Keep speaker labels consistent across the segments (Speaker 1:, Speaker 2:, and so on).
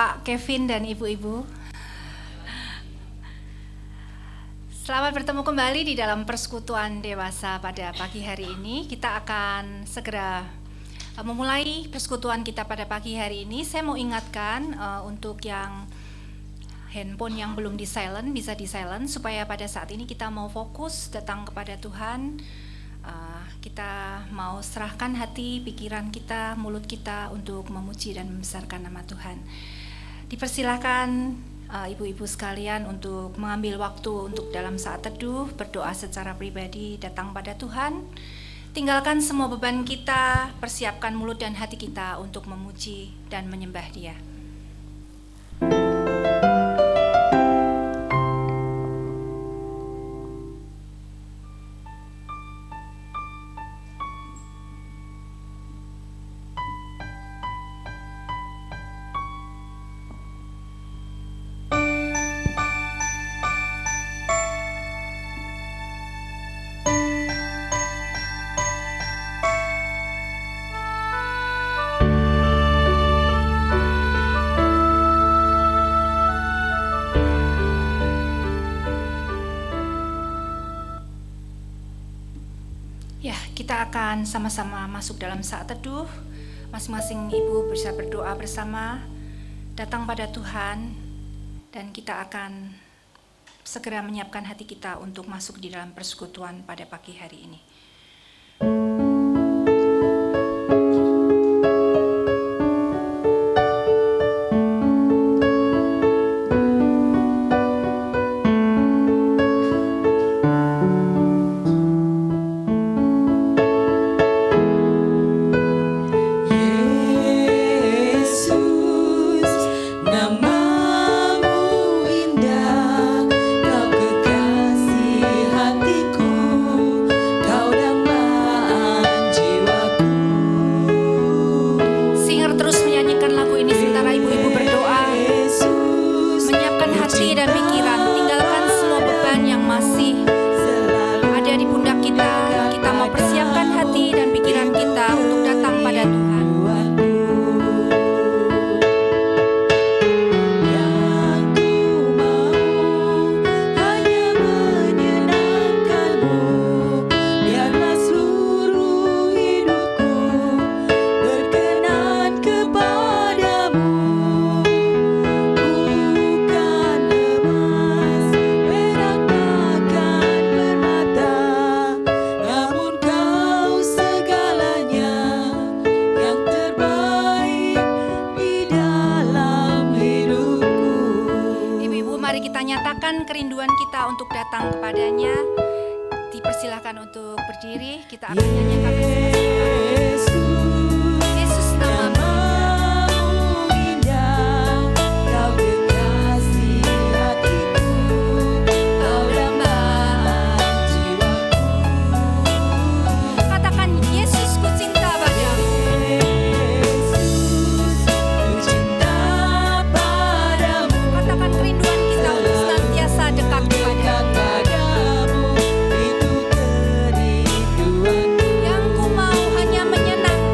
Speaker 1: Bapak Kevin dan Ibu-Ibu. Selamat bertemu kembali di dalam persekutuan dewasa pada pagi hari ini. Kita akan segera memulai persekutuan kita pada pagi hari ini. Saya mau ingatkan untuk yang handphone yang belum di silent, bisa di silent supaya pada saat ini kita mau fokus datang kepada Tuhan. Kita mau serahkan hati, pikiran kita, mulut kita untuk memuji dan membesarkan nama Tuhan. Dipersilakan ibu-ibu sekalian untuk mengambil waktu untuk dalam saat teduh, berdoa secara pribadi, datang pada Tuhan. Tinggalkan semua beban kita, persiapkan mulut dan hati kita untuk memuji dan menyembah Dia. Kita akan sama-sama masuk dalam saat teduh. Masing-masing ibu bisa berdoa bersama, datang pada Tuhan, dan kita akan segera menyiapkan hati kita untuk masuk di dalam persekutuan pada pagi hari ini. Kerinduan kita untuk datang kepadanya. Dipersilakan untuk berdiri. Kita akan nyanyikan Yesus namamu. Yang ku mau hanya menyenangkan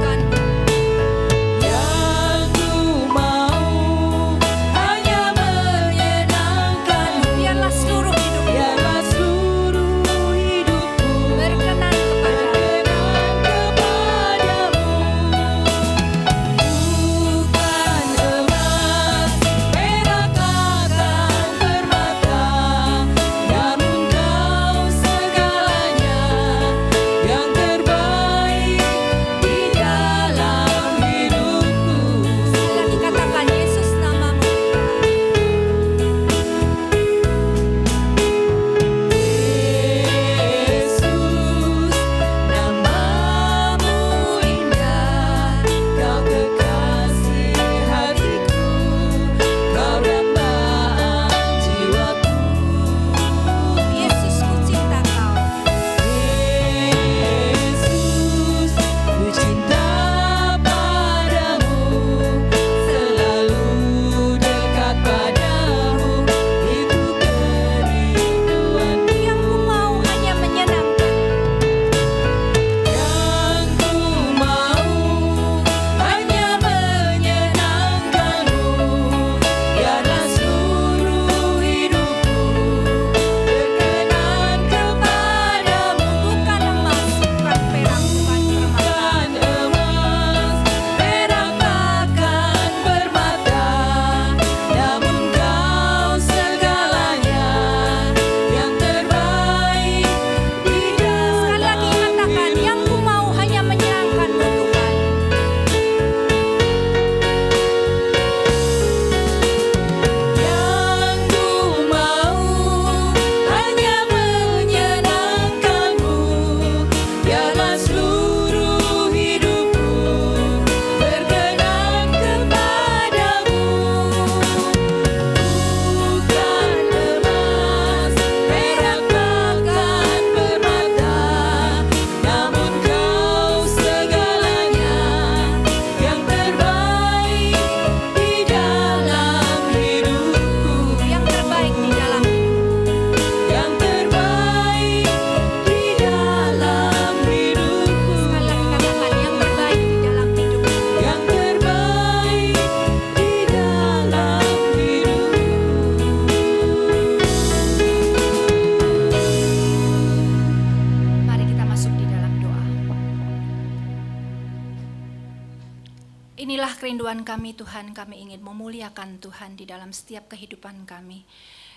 Speaker 1: Tujuan kami Tuhan, kami ingin memuliakan Tuhan di dalam setiap kehidupan kami.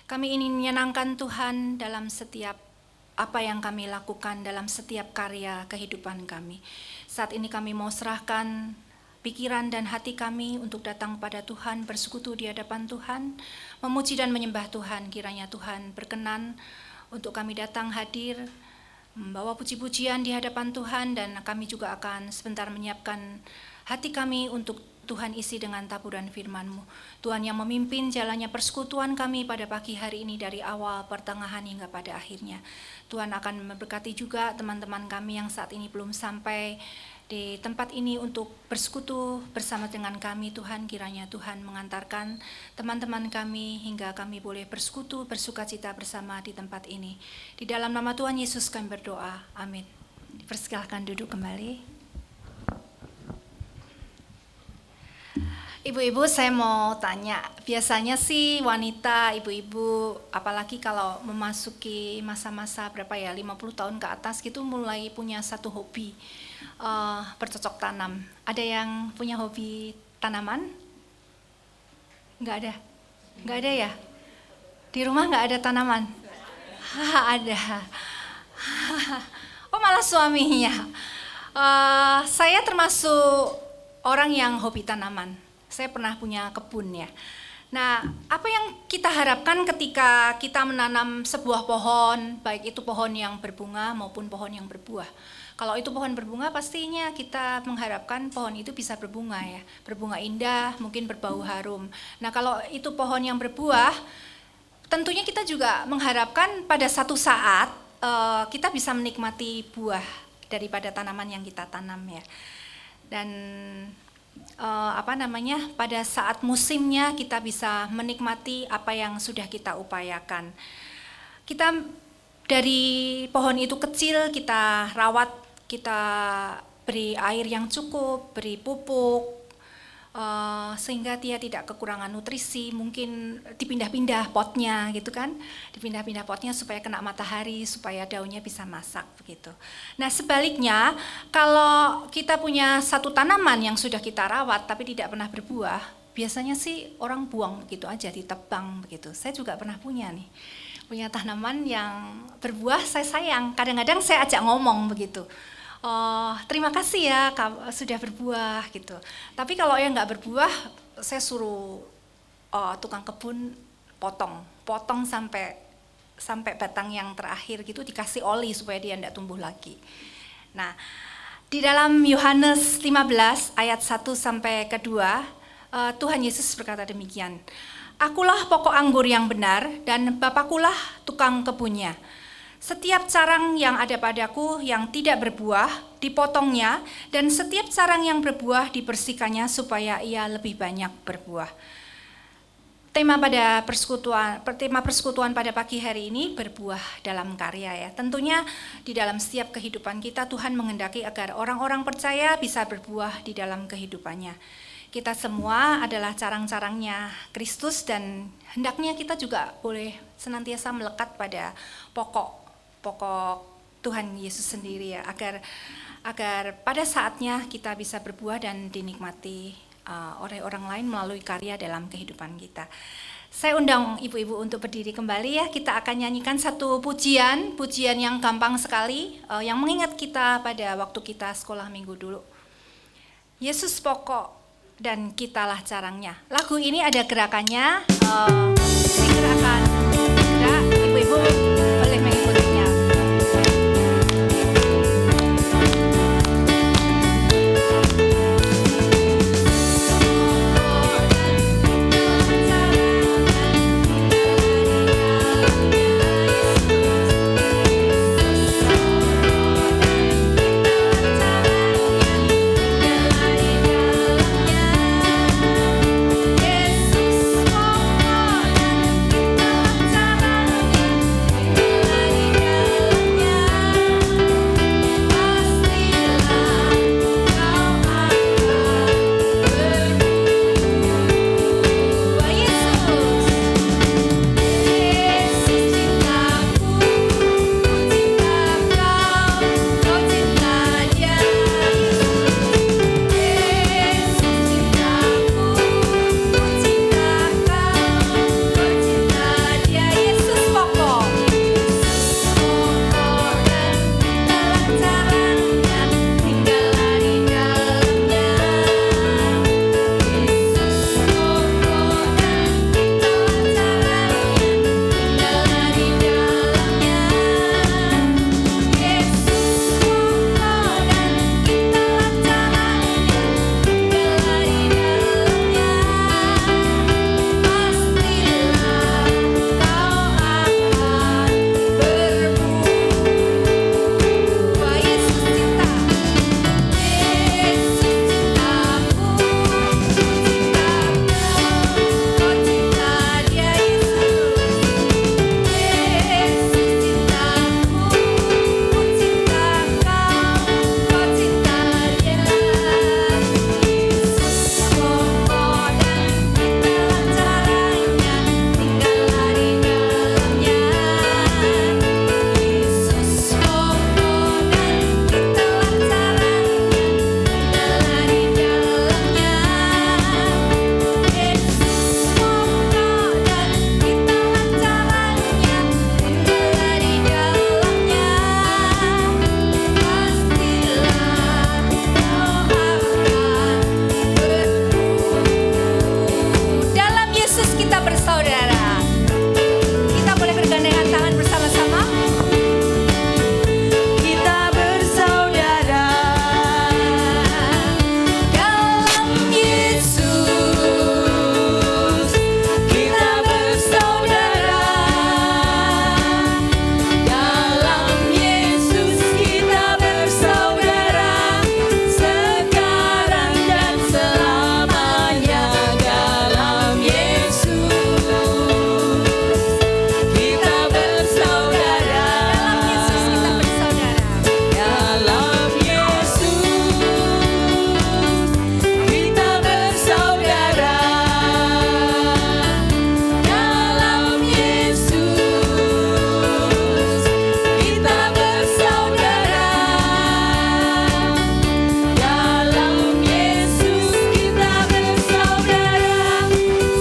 Speaker 1: Kami ingin menyenangkan Tuhan dalam setiap apa yang kami lakukan, dalam setiap karya kehidupan kami. Saat ini kami mau serahkan pikiran dan hati kami untuk datang pada Tuhan, bersekutu di hadapan Tuhan, memuji dan menyembah Tuhan. Kiranya Tuhan berkenan untuk kami datang hadir, membawa puji-pujian di hadapan Tuhan, dan kami juga akan sebentar menyiapkan hati kami untuk Tuhan isi dengan taburan firman-Mu. Tuhan yang memimpin jalannya persekutuan kami pada pagi hari ini dari awal, pertengahan hingga pada akhirnya. Tuhan akan memberkati juga teman-teman kami yang saat ini belum sampai di tempat ini untuk bersekutu bersama dengan kami. Tuhan, kiranya Tuhan mengantarkan teman-teman kami hingga kami boleh bersekutu, bersukacita bersama di tempat ini. Di dalam nama Tuhan Yesus kami berdoa. Amin. Dipersilahkan duduk kembali. Ibu-ibu, saya mau tanya, biasanya sih wanita, ibu-ibu, apalagi kalau memasuki masa-masa berapa ya, 50 tahun ke atas gitu mulai punya satu hobi, bercocok tanam. Ada yang punya hobi tanaman? Nggak ada? Nggak ada ya? Di rumah nggak ada tanaman? Ada. Oh, malah suaminya. Saya termasuk orang yang hobi tanaman. Saya pernah punya kebun ya. Nah, apa yang kita harapkan ketika kita menanam sebuah pohon, baik itu pohon yang berbunga maupun pohon yang berbuah. Kalau itu pohon berbunga, pastinya kita mengharapkan pohon itu bisa berbunga ya. Berbunga indah, mungkin berbau harum. Nah, kalau itu pohon yang berbuah, tentunya kita juga mengharapkan pada satu saat kita bisa menikmati buah daripada tanaman yang kita tanam ya. Dan pada saat musimnya kita bisa menikmati apa yang sudah kita upayakan. Kita dari pohon itu kecil, kita rawat, kita beri air yang cukup, beri pupuk, sehingga dia tidak kekurangan nutrisi. Mungkin dipindah-pindah potnya gitu kan, dipindah-pindah potnya supaya kena matahari, supaya daunnya bisa masak begitu. Nah, sebaliknya kalau kita punya satu tanaman yang sudah kita rawat tapi tidak pernah berbuah, biasanya sih orang buang begitu aja, ditebang begitu. Saya juga pernah punya tanaman yang berbuah, saya sayang. Kadang-kadang saya ajak ngomong begitu. Terima kasih ya sudah berbuah gitu. Tapi kalau yang nggak berbuah, saya suruh tukang kebun potong sampai batang yang terakhir gitu, dikasih oli supaya dia tidak tumbuh lagi. Nah, di dalam Yohanes 15 ayat 1 sampai ke 2, Tuhan Yesus berkata demikian. Akulah pokok anggur yang benar dan Bapakulah tukang kebunnya. Setiap carang yang ada padaku yang tidak berbuah, dipotongnya, dan setiap carang yang berbuah dibersihkannya supaya ia lebih banyak berbuah. Tema persekutuan pada pagi hari ini berbuah dalam karya ya. Tentunya di dalam setiap kehidupan kita Tuhan menghendaki agar orang-orang percaya bisa berbuah di dalam kehidupannya. Kita semua adalah carang-carangnya Kristus dan hendaknya kita juga boleh senantiasa melekat pada pokok Tuhan Yesus sendiri ya, agar pada saatnya kita bisa berbuah dan dinikmati oleh orang lain melalui karya dalam kehidupan kita. Saya undang ibu-ibu untuk berdiri kembali ya. Kita akan nyanyikan satu pujian yang gampang sekali, yang mengingat kita pada waktu kita sekolah minggu dulu. Yesus pokok dan kitalah carangnya. Lagu ini ada gerakannya, gerakan gerak, ibu-ibu boleh mengikutinya.
Speaker 2: Yesus pokok
Speaker 1: bersaudara. Kita boleh bergandengan tangan bersama-sama. Kita bersaudara dalam Yesus. Kita bersaudara dalam Yesus. Kita bersaudara sekarang dan selamanya dalam Yesus. Kita bersaudara dalam Yesus. Kita bersaudara dalam Yesus. Kita bersaudara dalam Yesus. Kita bersaudara dalam Yesus. Kita bersaudara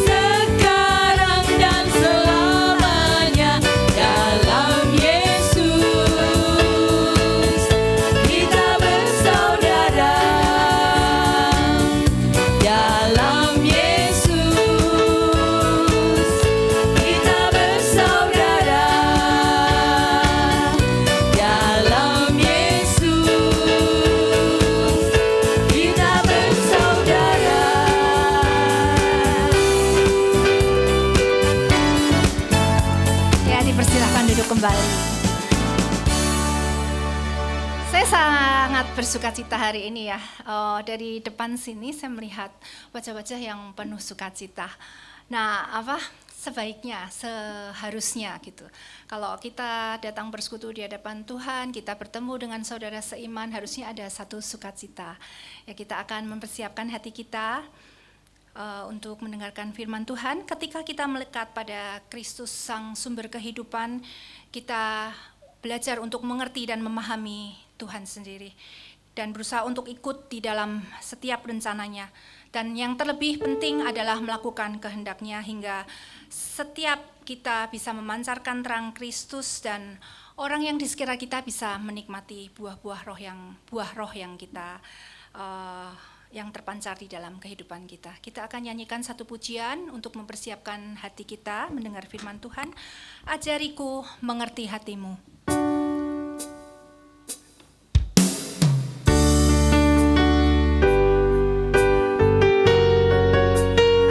Speaker 1: sekarang dan selamanya dalam Yesus. Kita bersaudara dalam Yesus. Kita bersaudara dalam Yesus. Kita bersaudara. Ya, dipersilahkan duduk kembali. Saya sangat bersuka cita hari ini ya. Dari depan sini saya melihat wajah-wajah yang penuh sukacita. Nah, sebaiknya, seharusnya gitu. Kalau kita datang bersekutu di hadapan Tuhan, kita bertemu dengan saudara seiman, harusnya ada satu sukacita. Ya, kita akan mempersiapkan hati kita untuk mendengarkan firman Tuhan. Ketika kita melekat pada Kristus Sang Sumber Kehidupan, kita belajar untuk mengerti dan memahami Tuhan sendiri dan berusaha untuk ikut di dalam setiap rencananya. Dan yang terlebih penting adalah melakukan kehendak-Nya hingga setiap kita bisa memancarkan terang Kristus dan orang yang di sekitar kita bisa menikmati buah roh yang kita yang terpancar di dalam kehidupan kita. Kita akan nyanyikan satu pujian untuk mempersiapkan hati kita mendengar firman Tuhan. Ajariku mengerti hatimu.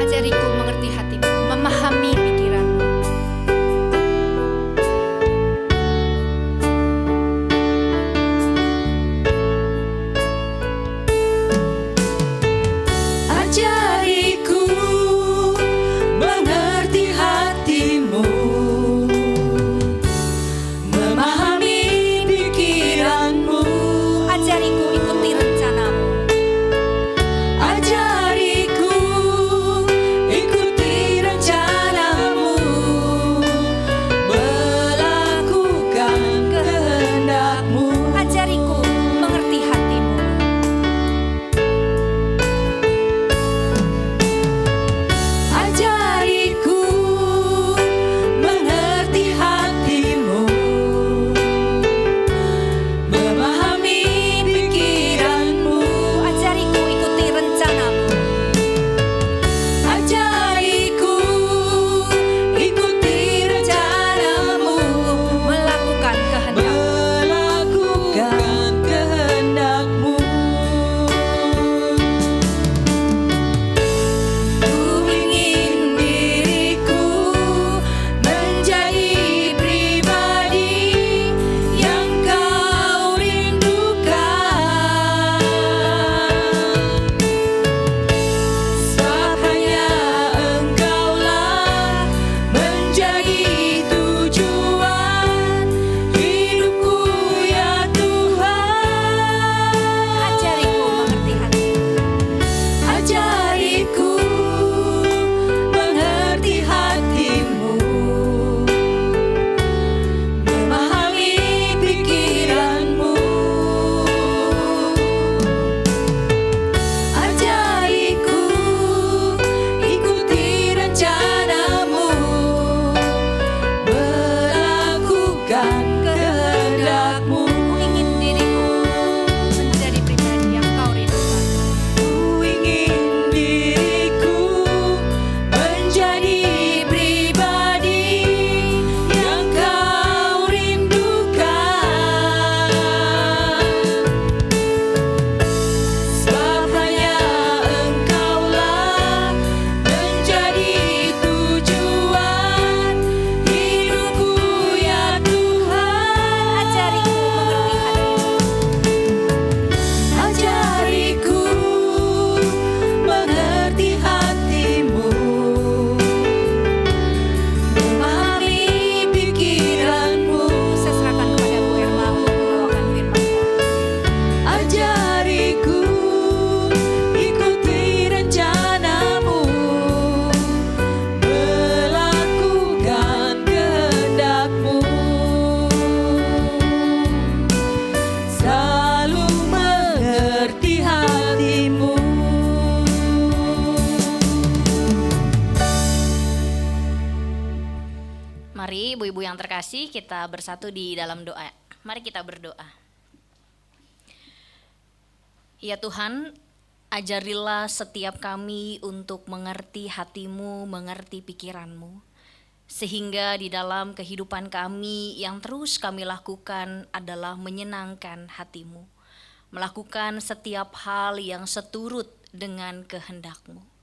Speaker 1: Ajariku mengerti hatimu, memahami pikiranmu. Ajariku mengerti hatimu, memahami
Speaker 2: Mari ibu-ibu yang terkasih kita bersatu di dalam doa. Mari kita berdoa. Ya Tuhan, ajarilah setiap kami untuk mengerti hati-Mu, mengerti pikiran-Mu. Sehingga di dalam kehidupan kami yang terus kami lakukan adalah menyenangkan hati-Mu. Melakukan setiap hal yang seturut dengan kehendak-Mu.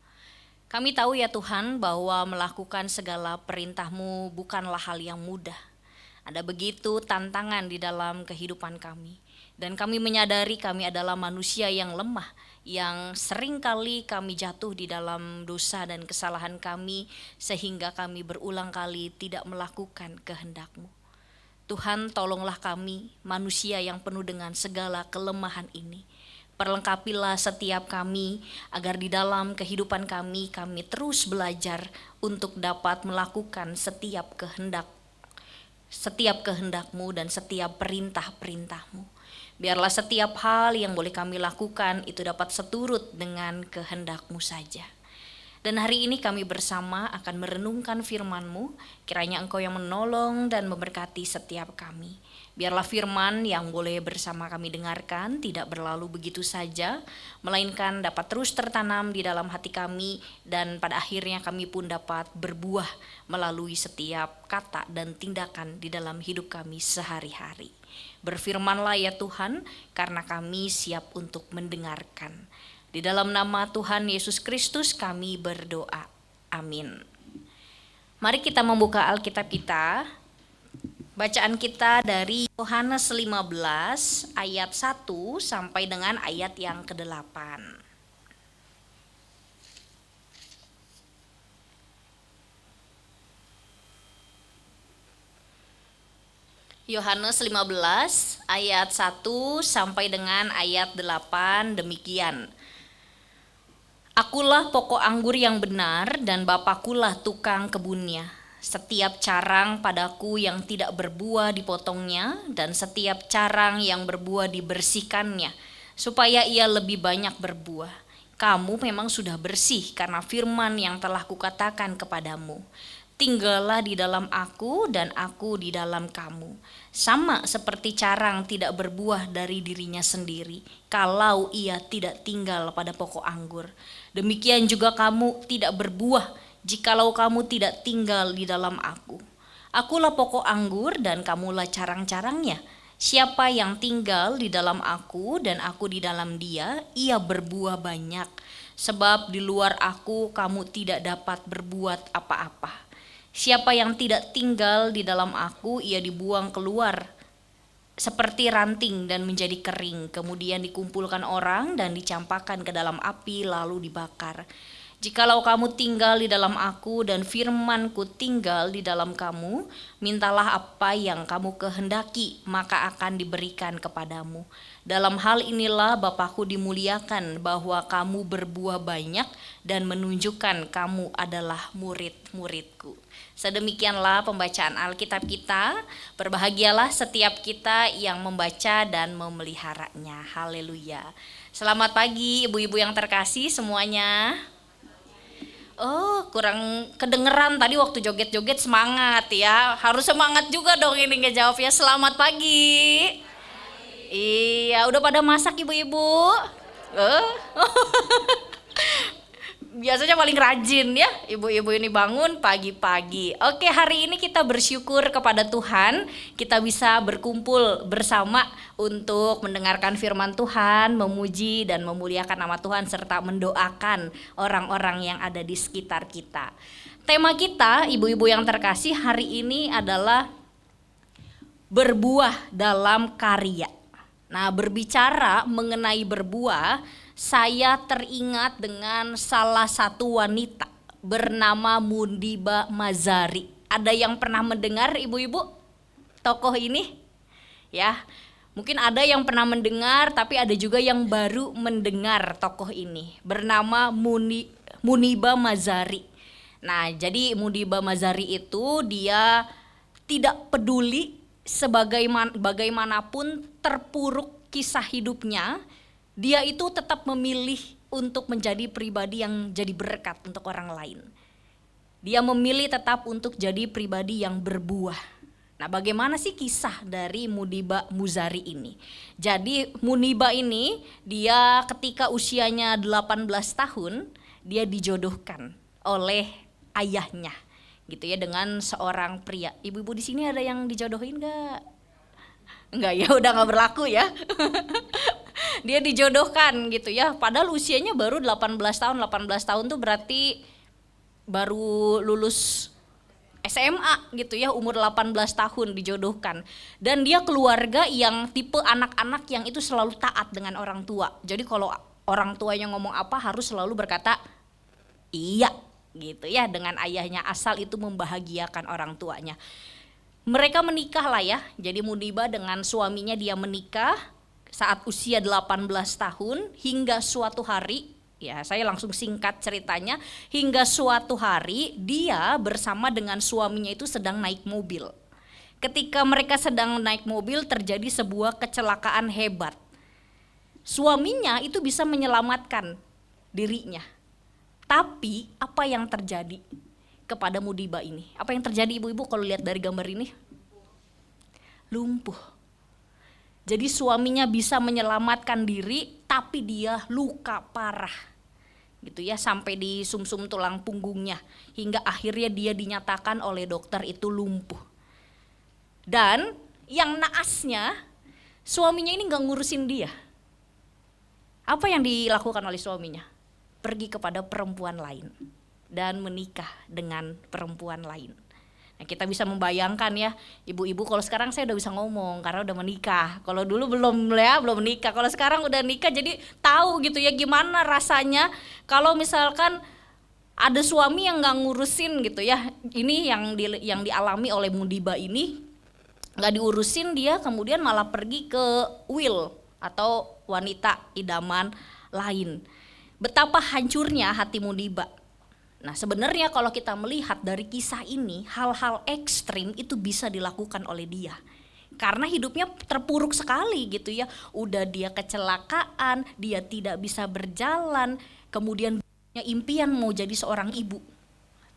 Speaker 2: Kami tahu ya Tuhan bahwa melakukan segala perintah-Mu bukanlah hal yang mudah. Ada begitu tantangan di dalam kehidupan kami. Dan kami menyadari kami adalah manusia yang lemah, yang seringkali kami jatuh di dalam dosa dan kesalahan kami, sehingga kami berulang kali tidak melakukan kehendak-Mu. Tuhan, tolonglah kami, manusia yang penuh dengan segala kelemahan ini. Perlengkapilah setiap kami agar di dalam kehidupan kami terus belajar untuk dapat melakukan setiap kehendak-Mu dan setiap perintah-perintah-Mu. Biarlah setiap hal yang boleh kami lakukan itu dapat seturut dengan kehendak-Mu saja. Dan hari ini kami bersama akan merenungkan firman-Mu, kiranya Engkau yang menolong dan memberkati setiap kami. Biarlah firman yang boleh bersama kami dengarkan tidak berlalu begitu saja, melainkan dapat terus tertanam di dalam hati kami dan pada akhirnya kami pun dapat berbuah melalui setiap kata dan tindakan di dalam hidup kami sehari-hari. Berfirmanlah ya Tuhan, karena kami siap untuk mendengarkan. Di dalam nama Tuhan Yesus Kristus kami berdoa. Amin. Mari kita membuka Alkitab kita. Bacaan kita dari Yohanes 15 ayat 1 sampai dengan ayat yang ke-8. Yohanes 15 ayat 1 sampai dengan ayat 8 demikian. Akulah pokok anggur yang benar dan Bapakulah tukang kebunnya. Setiap carang padaku yang tidak berbuah dipotongnya dan setiap carang yang berbuah dibersihkannya, supaya ia lebih banyak berbuah. Kamu memang sudah bersih karena firman yang telah kukatakan kepadamu. Tinggallah di dalam aku dan aku di dalam kamu. Sama seperti carang tidak berbuah dari dirinya sendiri, kalau ia tidak tinggal pada pokok anggur. Demikian juga kamu tidak berbuah, jikalau kamu tidak tinggal di dalam aku. Akulah pokok anggur dan kamulah carang-carangnya. Siapa yang tinggal di dalam aku dan aku di dalam dia, ia berbuah banyak. Sebab di luar aku kamu tidak dapat berbuat apa-apa. Siapa yang tidak tinggal di dalam aku, ia dibuang keluar seperti ranting dan menjadi kering, kemudian dikumpulkan orang dan dicampakkan ke dalam api lalu dibakar. Jikalau kamu tinggal di dalam aku dan firman-Ku tinggal di dalam kamu, mintalah apa yang kamu kehendaki, maka akan diberikan kepadamu. Dalam hal inilah Bapa-Ku dimuliakan, bahwa kamu berbuah banyak dan menunjukkan kamu adalah murid-murid-Ku. Sedemikianlah pembacaan Alkitab kita. Berbahagialah setiap kita yang membaca dan memeliharanya. Haleluya. Selamat pagi ibu-ibu yang terkasih semuanya. Oh, kurang kedengeran tadi waktu joget-joget semangat ya. Harus semangat juga dong ini ngejawabnya. Selamat pagi. Iya, udah pada masak ibu-ibu? Biasanya paling rajin ya ibu-ibu ini bangun pagi-pagi. Oke, hari ini kita bersyukur kepada Tuhan, kita bisa berkumpul bersama untuk mendengarkan firman Tuhan, memuji dan memuliakan nama Tuhan serta mendoakan orang-orang yang ada di sekitar kita. Tema kita ibu-ibu yang terkasih hari ini adalah berbuah dalam karya. Nah, berbicara mengenai berbuah, saya teringat dengan salah satu wanita bernama Mundiba Mazari. Ada yang pernah mendengar ibu-ibu tokoh ini? Ya, mungkin ada yang pernah mendengar, tapi ada juga yang baru mendengar tokoh ini. Bernama Mundiba Mazari. Nah, jadi Mundiba Mazari itu dia tidak peduli bagaimanapun terpuruk kisah hidupnya, dia itu tetap memilih untuk menjadi pribadi yang jadi berkat untuk orang lain. Dia memilih tetap untuk jadi pribadi yang berbuah. Nah, bagaimana sih kisah dari Muniba Muzari ini? Jadi Muniba ini dia ketika usianya 18 tahun, dia dijodohkan oleh ayahnya gitu ya dengan seorang pria. Ibu-ibu di sini ada yang dijodohin enggak? Enggak ya, udah enggak berlaku ya. Dia dijodohkan gitu ya, padahal usianya baru 18 tahun. 18 tahun tuh berarti baru lulus SMA gitu ya, umur 18 tahun dijodohkan. Dan dia keluarga yang tipe anak-anak yang itu selalu taat dengan orang tua. Jadi kalau orang tuanya ngomong apa harus selalu berkata iya gitu ya dengan ayahnya, asal itu membahagiakan orang tuanya. Mereka menikah lah ya, jadi Muniba dengan suaminya dia menikah saat usia 18 tahun hingga suatu hari. Ya, saya langsung singkat ceritanya. Hingga suatu hari dia bersama dengan suaminya itu sedang naik mobil. Ketika mereka sedang naik mobil terjadi sebuah kecelakaan hebat. Suaminya itu bisa menyelamatkan dirinya. Tapi apa yang terjadi kepada Muniba ini? Apa yang terjadi ibu-ibu kalau lihat dari gambar ini? Lumpuh. Jadi suaminya bisa menyelamatkan diri tapi dia luka parah. Gitu ya, sampai di sumsum tulang punggungnya hingga akhirnya dia dinyatakan oleh dokter itu lumpuh. Dan yang naasnya suaminya ini nggak ngurusin dia. Apa yang dilakukan oleh suaminya? Pergi kepada perempuan lain dan menikah dengan perempuan lain. Nah, kita bisa membayangkan ya, ibu-ibu kalau sekarang saya udah bisa ngomong karena udah menikah. Kalau dulu belum menikah. Kalau sekarang udah nikah jadi tahu gitu ya gimana rasanya kalau misalkan ada suami yang nggak ngurusin gitu ya. Ini yang dialami oleh Muniba ini, nggak diurusin dia kemudian malah pergi ke Will atau wanita idaman lain. Betapa hancurnya hati Muniba. Nah, sebenarnya kalau kita melihat dari kisah ini, hal-hal ekstrim itu bisa dilakukan oleh dia. Karena hidupnya terpuruk sekali gitu ya. Udah dia kecelakaan, dia tidak bisa berjalan, kemudian punya impian mau jadi seorang ibu.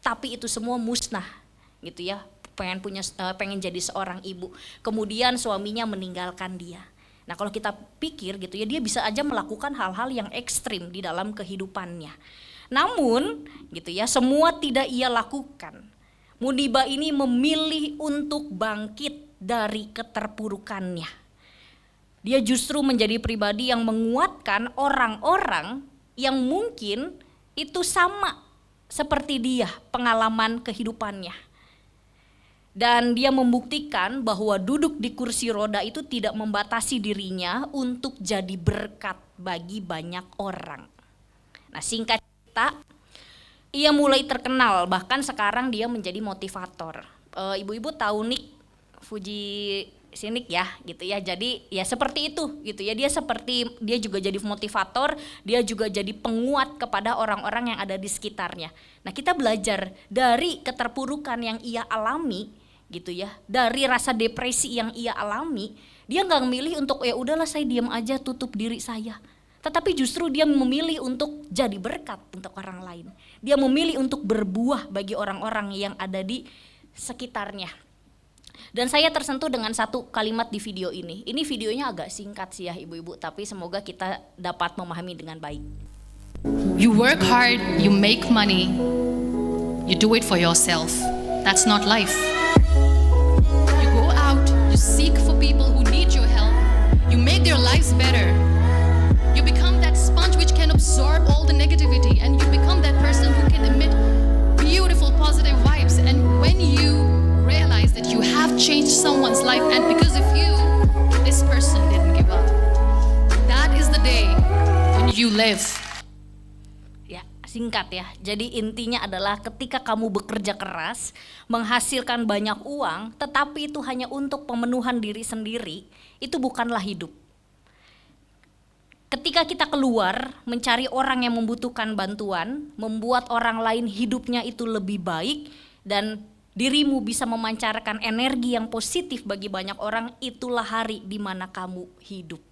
Speaker 2: Tapi itu semua musnah gitu ya. Pengen jadi seorang ibu. Kemudian suaminya meninggalkan dia. Nah, kalau kita pikir gitu ya, dia bisa aja melakukan hal-hal yang ekstrim di dalam kehidupannya. Namun gitu ya, semua tidak ia lakukan. Muniba ini memilih untuk bangkit dari keterpurukannya. Dia justru menjadi pribadi yang menguatkan orang-orang yang mungkin itu sama seperti dia pengalaman kehidupannya. Dan dia membuktikan bahwa duduk di kursi roda itu tidak membatasi dirinya untuk jadi berkat bagi banyak orang. Nah, singkat cerita, ia mulai terkenal, bahkan sekarang dia menjadi motivator. Ibu-ibu tahu Nick Vujicic ya, gitu ya. Jadi ya seperti itu, gitu ya. Dia juga jadi motivator, dia juga jadi penguat kepada orang-orang yang ada di sekitarnya. Nah, kita belajar dari keterpurukan yang ia alami, gitu ya, dari rasa depresi yang ia alami. Dia nggak memilih untuk ya udahlah saya diam aja, tutup diri saya. Tetapi justru dia memilih untuk jadi berkat untuk orang lain. Dia memilih untuk berbuah bagi orang-orang yang ada di sekitarnya. Dan saya tersentuh dengan satu kalimat di video ini. Ini videonya agak singkat sih ya ibu-ibu, tapi semoga kita dapat memahami dengan baik.
Speaker 3: You work hard, you make money, you do it for yourself. That's not life. You go out, you seek for people who need your help, you make their lives better. You become that sponge which can absorb all the negativity, and you become that person who can emit beautiful positive vibes. And when you realize that you have changed someone's life, and because of you, this person didn't give up, that is the day when you live.
Speaker 2: Ya, singkat ya. Jadi intinya adalah ketika kamu bekerja keras, menghasilkan banyak uang, tetapi itu hanya untuk pemenuhan diri sendiri, itu bukanlah hidup. Ketika kita keluar mencari orang yang membutuhkan bantuan, membuat orang lain hidupnya itu lebih baik, dan dirimu bisa memancarkan energi yang positif bagi banyak orang, itulah hari di mana kamu hidup.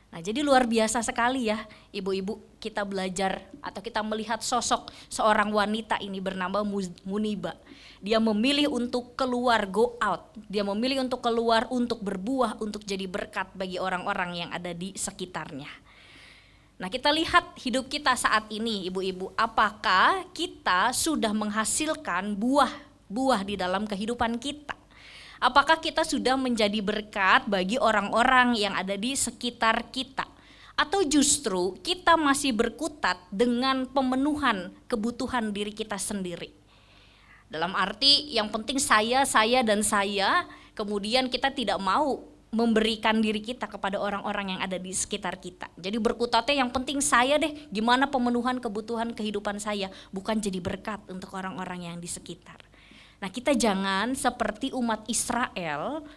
Speaker 2: Nah, jadi luar biasa sekali ya ibu-ibu, kita belajar atau kita melihat sosok seorang wanita ini bernama Muniba. Dia memilih untuk keluar, go out. Dia memilih untuk keluar, untuk berbuah, untuk jadi berkat bagi orang-orang yang ada di sekitarnya. Nah, kita lihat hidup kita saat ini ibu-ibu, apakah kita sudah menghasilkan buah di dalam kehidupan kita? Apakah kita sudah menjadi berkat bagi orang-orang yang ada di sekitar kita? Atau justru kita masih berkutat dengan pemenuhan kebutuhan diri kita sendiri? Dalam arti yang penting saya, dan saya, kemudian kita tidak mau memberikan diri kita kepada orang-orang yang ada di sekitar kita. Jadi berkutatnya yang penting saya deh, gimana pemenuhan kebutuhan kehidupan saya, bukan jadi berkat untuk orang-orang yang di sekitar. Nah, kita jangan seperti umat Israel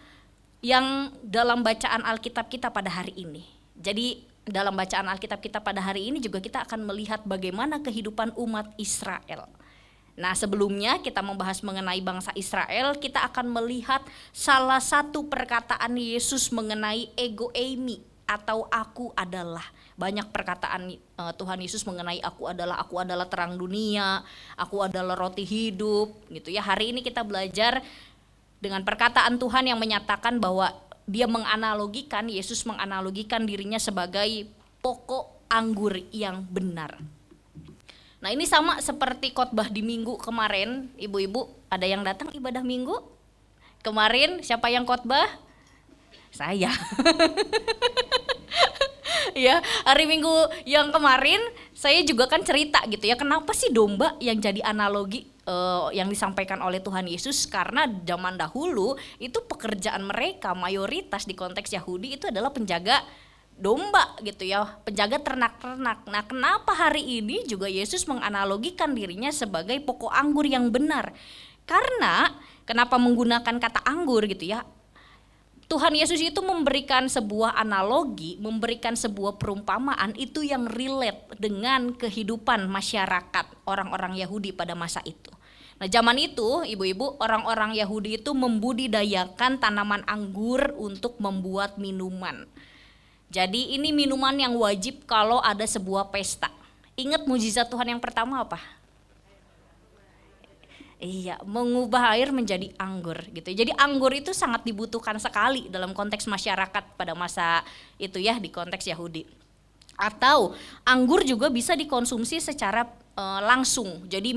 Speaker 2: yang dalam bacaan Alkitab kita pada hari ini. Jadi dalam bacaan Alkitab kita pada hari ini juga kita akan melihat bagaimana kehidupan umat Israel. Nah, sebelumnya kita membahas mengenai bangsa Israel, kita akan melihat salah satu perkataan Yesus mengenai ego eimi atau aku adalah. Banyak perkataan Tuhan Yesus mengenai aku adalah terang dunia, aku adalah roti hidup gitu ya. Hari ini kita belajar dengan perkataan Tuhan yang menyatakan bahwa dia menganalogikan, Yesus menganalogikan dirinya sebagai pokok anggur yang benar. Nah, ini sama seperti khotbah di minggu kemarin, ibu-ibu, ada yang datang ibadah minggu? Kemarin siapa yang khotbah? Saya. Ya, hari Minggu yang kemarin saya juga kan cerita gitu ya, kenapa sih domba yang jadi analogi yang disampaikan oleh Tuhan Yesus, karena zaman dahulu itu pekerjaan mereka mayoritas di konteks Yahudi itu adalah penjaga domba gitu ya, penjaga ternak-ternak. Nah, kenapa hari ini juga Yesus menganalogikan dirinya sebagai pokok anggur yang benar? Karena kenapa menggunakan kata anggur gitu ya? Tuhan Yesus itu memberikan sebuah analogi, memberikan sebuah perumpamaan itu yang relate dengan kehidupan masyarakat orang-orang Yahudi pada masa itu. Nah, zaman itu ibu-ibu, orang-orang Yahudi itu membudidayakan tanaman anggur untuk membuat minuman. Jadi ini minuman yang wajib kalau ada sebuah pesta. Ingat mujizat Tuhan yang pertama apa? Iya, mengubah air menjadi anggur gitu. Jadi anggur itu sangat dibutuhkan sekali dalam konteks masyarakat pada masa itu ya, di konteks Yahudi. Atau anggur juga bisa dikonsumsi secara langsung. Jadi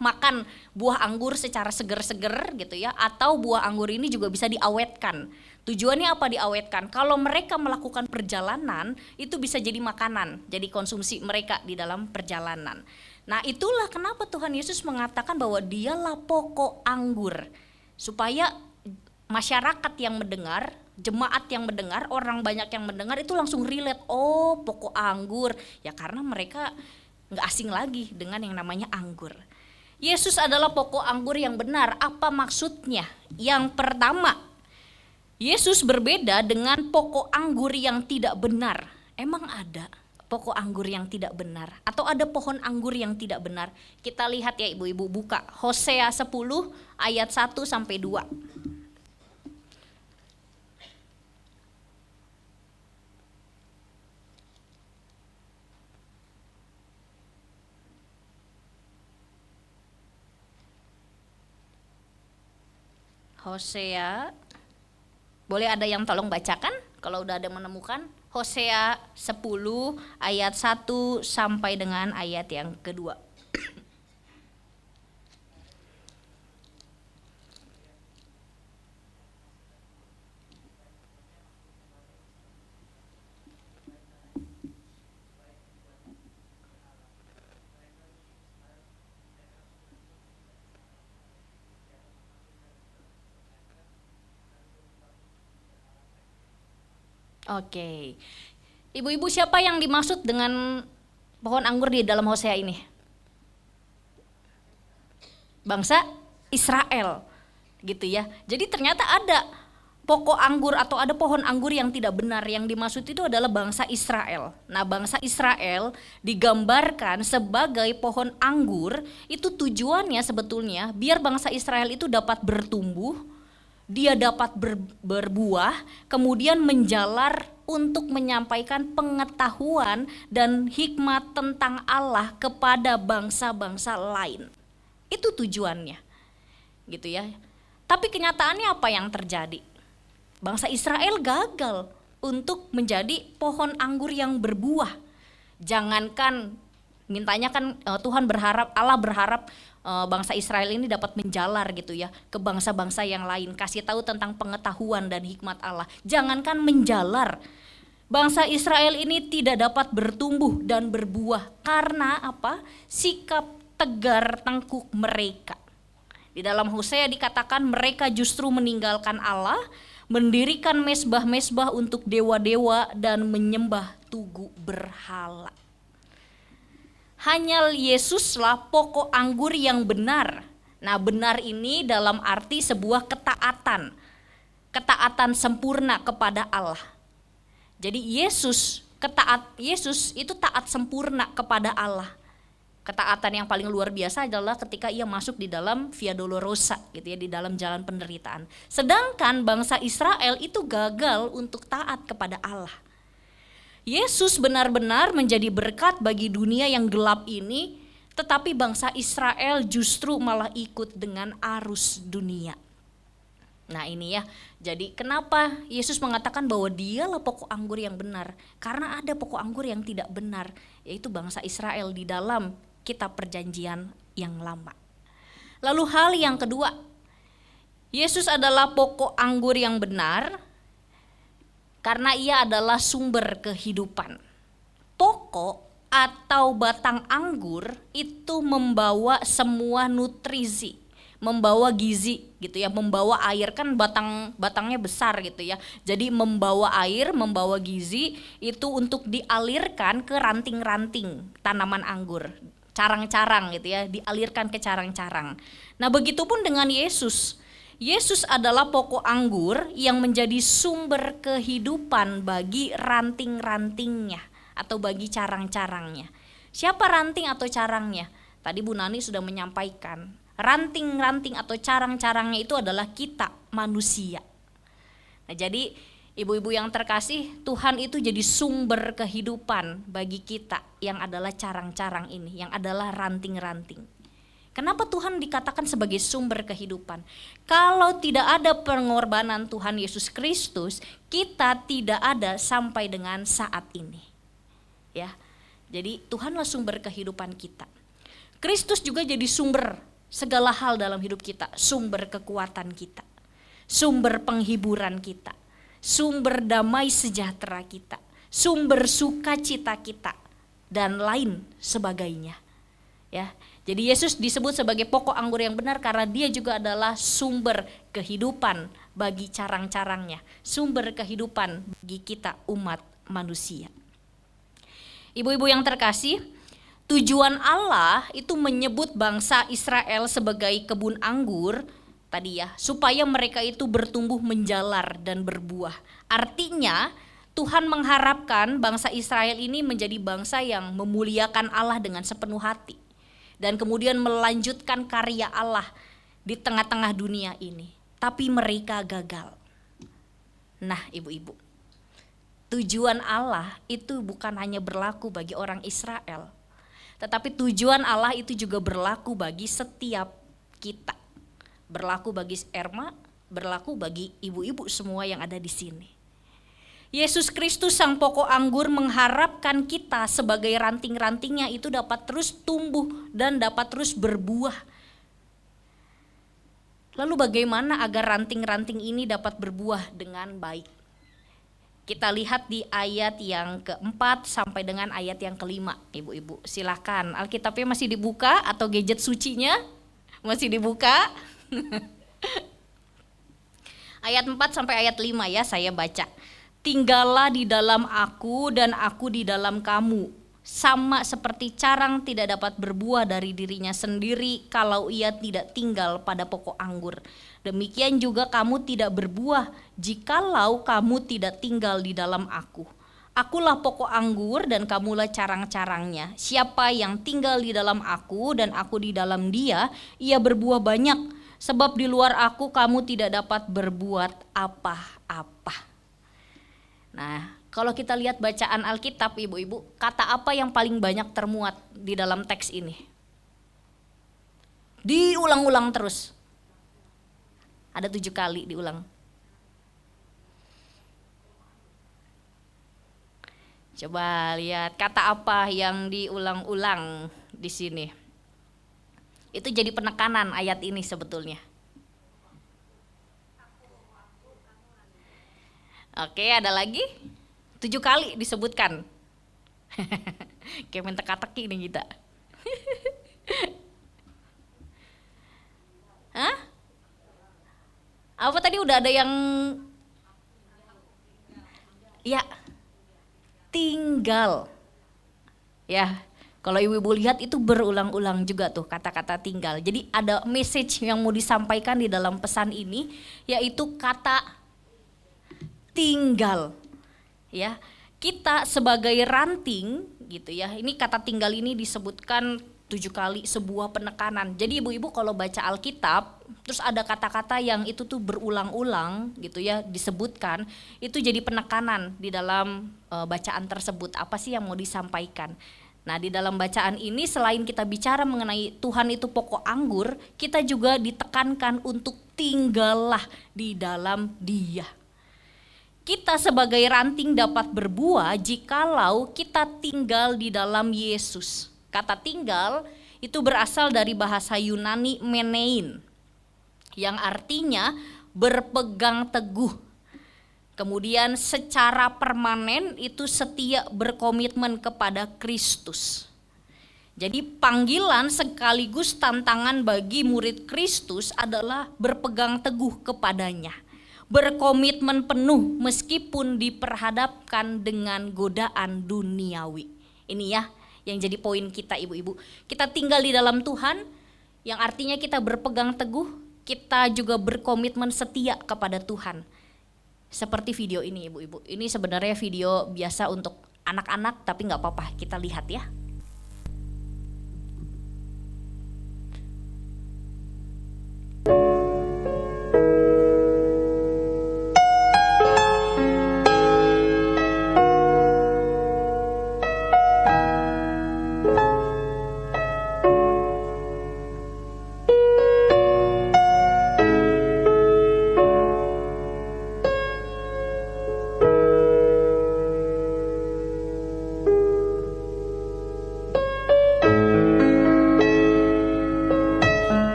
Speaker 2: makan buah anggur secara seger-seger gitu ya, atau buah anggur ini juga bisa diawetkan. Tujuannya apa diawetkan? Kalau mereka melakukan perjalanan, itu bisa jadi makanan, jadi konsumsi mereka di dalam perjalanan. Nah, itulah kenapa Tuhan Yesus mengatakan bahwa dialah pokok anggur, supaya masyarakat yang mendengar, jemaat yang mendengar, orang banyak yang mendengar itu langsung relate, oh pokok anggur, ya karena mereka gak asing lagi dengan yang namanya anggur. Yesus adalah pokok anggur yang benar. Apa maksudnya? Yang pertama, Yesus berbeda dengan pokok anggur yang tidak benar. Emang ada pokok anggur yang tidak benar? Atau ada pohon anggur yang tidak benar? Kita lihat ya ibu-ibu, buka Hosea 10 ayat 1 sampai 2. Hosea, boleh ada yang tolong bacakan kalau udah ada menemukan? Hosea 10 ayat 1 sampai dengan ayat yang kedua. Oke, ibu-ibu, siapa yang dimaksud dengan pohon anggur di dalam Hosea ini? Bangsa Israel, gitu ya. Jadi ternyata ada pokok anggur atau ada pohon anggur yang tidak benar. Yang dimaksud itu adalah bangsa Israel. Nah, bangsa Israel digambarkan sebagai pohon anggur, itu tujuannya sebetulnya biar bangsa Israel itu dapat bertumbuh, dia dapat berbuah, kemudian menjalar untuk menyampaikan pengetahuan dan hikmat tentang Allah kepada bangsa-bangsa lain. Itu tujuannya. Gitu ya. Tapi kenyataannya apa yang terjadi? Bangsa Israel gagal untuk menjadi pohon anggur yang berbuah. Jangankan mintanya kan Allah berharap bangsa Israel ini dapat menjalar gitu ya ke bangsa-bangsa yang lain, kasih tahu tentang pengetahuan dan hikmat Allah. Jangankan menjalar, bangsa Israel ini tidak dapat bertumbuh dan berbuah karena apa? Sikap tegar tengkuk mereka. Di dalam Hosea dikatakan mereka justru meninggalkan Allah, mendirikan mesbah-mesbah untuk dewa-dewa dan menyembah tugu berhala. Hanya Yesuslah pokok anggur yang benar. Nah, benar ini dalam arti sebuah ketaatan. Ketaatan sempurna kepada Allah. Jadi Yesus itu taat sempurna kepada Allah. Ketaatan yang paling luar biasa adalah ketika ia masuk di dalam Via Dolorosa gitu ya, di dalam jalan penderitaan. Sedangkan bangsa Israel itu gagal untuk taat kepada Allah. Yesus benar-benar menjadi berkat bagi dunia yang gelap ini, tetapi bangsa Israel justru malah ikut dengan arus dunia. Nah ini ya, jadi kenapa Yesus mengatakan bahwa dialah pokok anggur yang benar? Karena ada pokok anggur yang tidak benar, yaitu bangsa Israel di dalam kitab perjanjian yang lama. Lalu hal yang kedua, Yesus adalah pokok anggur yang benar karena ia adalah sumber kehidupan. Pokok atau batang anggur itu membawa semua nutrisi, membawa gizi gitu ya, membawa air, kan batangnya besar gitu ya. Jadi membawa air, membawa gizi itu untuk dialirkan ke ranting-ranting tanaman anggur, carang-carang gitu ya, dialirkan ke carang-carang. Nah, begitupun dengan Yesus. Yesus adalah pokok anggur yang menjadi sumber kehidupan bagi ranting-rantingnya atau bagi carang-carangnya. Siapa ranting atau carangnya? Tadi Bu Nani sudah menyampaikan. Ranting-ranting atau carang-carangnya itu adalah kita, manusia. Nah, jadi ibu-ibu yang terkasih, Tuhan itu jadi sumber kehidupan bagi kita yang adalah carang-carang ini, yang adalah ranting-ranting. Kenapa Tuhan dikatakan sebagai sumber kehidupan? Kalau tidak ada pengorbanan Tuhan Yesus Kristus, kita tidak ada sampai dengan saat ini. Ya. Jadi Tuhanlah sumber kehidupan kita. Kristus juga jadi sumber segala hal dalam hidup kita, sumber kekuatan kita, sumber penghiburan kita, sumber damai sejahtera kita, sumber sukacita kita, dan lain sebagainya. Ya, jadi Yesus disebut sebagai pokok anggur yang benar karena dia juga adalah sumber kehidupan bagi carang-carangnya, sumber kehidupan bagi kita umat manusia. Ibu-ibu yang terkasih, tujuan Allah itu menyebut bangsa Israel sebagai kebun anggur tadi ya, supaya mereka itu bertumbuh menjalar dan berbuah. Artinya Tuhan mengharapkan bangsa Israel ini menjadi bangsa yang memuliakan Allah dengan sepenuh hati dan kemudian melanjutkan karya Allah di tengah-tengah dunia ini. Tapi mereka gagal. Nah, ibu-ibu, tujuan Allah itu bukan hanya berlaku bagi orang Israel, tetapi tujuan Allah itu juga berlaku bagi setiap kita. Berlaku bagi Erma, berlaku bagi ibu-ibu semua yang ada di sini. Yesus Kristus sang pokok anggur mengharapkan kita sebagai ranting-rantingnya itu dapat terus tumbuh dan dapat terus berbuah. Lalu bagaimana agar ranting-ranting ini dapat berbuah dengan baik? Kita lihat di ayat yang keempat sampai dengan ayat yang kelima, ibu-ibu. Silakan, Alkitabnya masih dibuka atau gadget sucinya masih dibuka? Ayat 4 sampai ayat 5 ya, saya baca. Tinggallah di dalam aku dan aku di dalam kamu. Sama seperti carang tidak dapat berbuah dari dirinya sendiri kalau ia tidak tinggal pada pokok anggur. Demikian juga kamu tidak berbuah jikalau kamu tidak tinggal di dalam aku. Akulah pokok anggur dan kamulah carang-carangnya. Siapa yang tinggal di dalam aku dan aku di dalam dia, ia berbuah banyak. Sebab di luar aku kamu tidak dapat berbuat apa-apa. Nah, Kalau kita lihat bacaan Alkitab, ibu-ibu, kata apa yang paling banyak termuat di dalam teks ini? Diulang-ulang terus. Ada 7 kali diulang. Coba lihat kata apa yang diulang-ulang di sini. Itu jadi penekanan ayat ini sebetulnya. Oke, ada lagi? 7 kali disebutkan. Kayak main teka-teki nih kita. Hah? Apa tadi udah ada yang ya tinggal. Ya, kalau ibu-ibu lihat itu berulang-ulang juga tuh kata-kata tinggal. Jadi ada message yang mau disampaikan di dalam pesan ini, yaitu kata tinggal. Ya, kita sebagai ranting gitu ya. Ini kata tinggal ini disebutkan 7 kali, sebuah penekanan. Jadi ibu-ibu kalau baca Alkitab, terus ada kata-kata yang itu tuh berulang-ulang gitu ya disebutkan, itu jadi penekanan di dalam bacaan tersebut. Apa sih yang mau disampaikan? Nah, di dalam bacaan ini selain kita bicara mengenai Tuhan itu pokok anggur, kita juga ditekankan untuk tinggallah di dalam Dia. Kita sebagai ranting dapat berbuah jikalau kita tinggal di dalam Yesus. Kata tinggal itu berasal dari bahasa Yunani menein, yang artinya berpegang teguh. Kemudian secara permanen itu setia berkomitmen kepada Kristus. Jadi panggilan sekaligus tantangan bagi murid Kristus adalah berpegang teguh kepadanya. Berkomitmen penuh meskipun diperhadapkan dengan godaan duniawi. Ini ya yang jadi poin kita ibu-ibu. Kita tinggal di dalam Tuhan yang artinya kita berpegang teguh, kita juga berkomitmen setia kepada Tuhan. Seperti video ini ibu-ibu. Ini sebenarnya video biasa untuk anak-anak tapi gak apa-apa, kita lihat ya.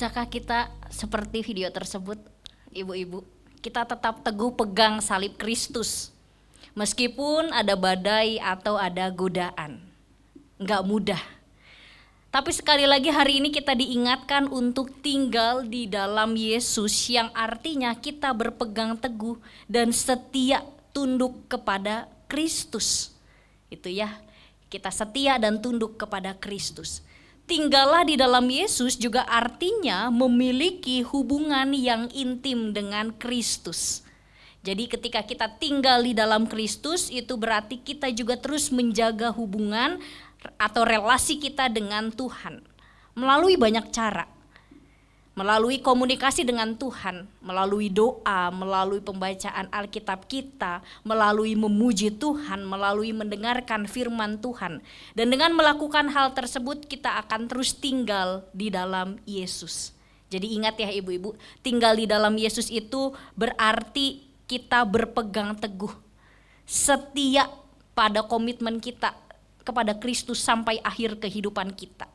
Speaker 2: Bisakah kita seperti video tersebut, ibu-ibu? Kita tetap teguh pegang salib Kristus. Meskipun ada badai atau ada godaan. Enggak mudah. Tapi sekali lagi hari ini kita diingatkan untuk tinggal di dalam Yesus, yang artinya kita berpegang teguh dan setia tunduk kepada Kristus. Itu ya, kita setia dan tunduk kepada Kristus. Tinggallah di dalam Yesus juga artinya memiliki hubungan yang intim dengan Kristus. Jadi ketika kita tinggal di dalam Kristus, itu berarti kita juga terus menjaga hubungan atau relasi kita dengan Tuhan melalui banyak cara. Melalui komunikasi dengan Tuhan, melalui doa, melalui pembacaan Alkitab kita, melalui memuji Tuhan, melalui mendengarkan firman Tuhan. Dan dengan melakukan hal tersebut kita akan terus tinggal di dalam Yesus. Jadi ingat ya ibu-ibu, tinggal di dalam Yesus itu berarti kita berpegang teguh, setia pada komitmen kita kepada Kristus sampai akhir kehidupan kita.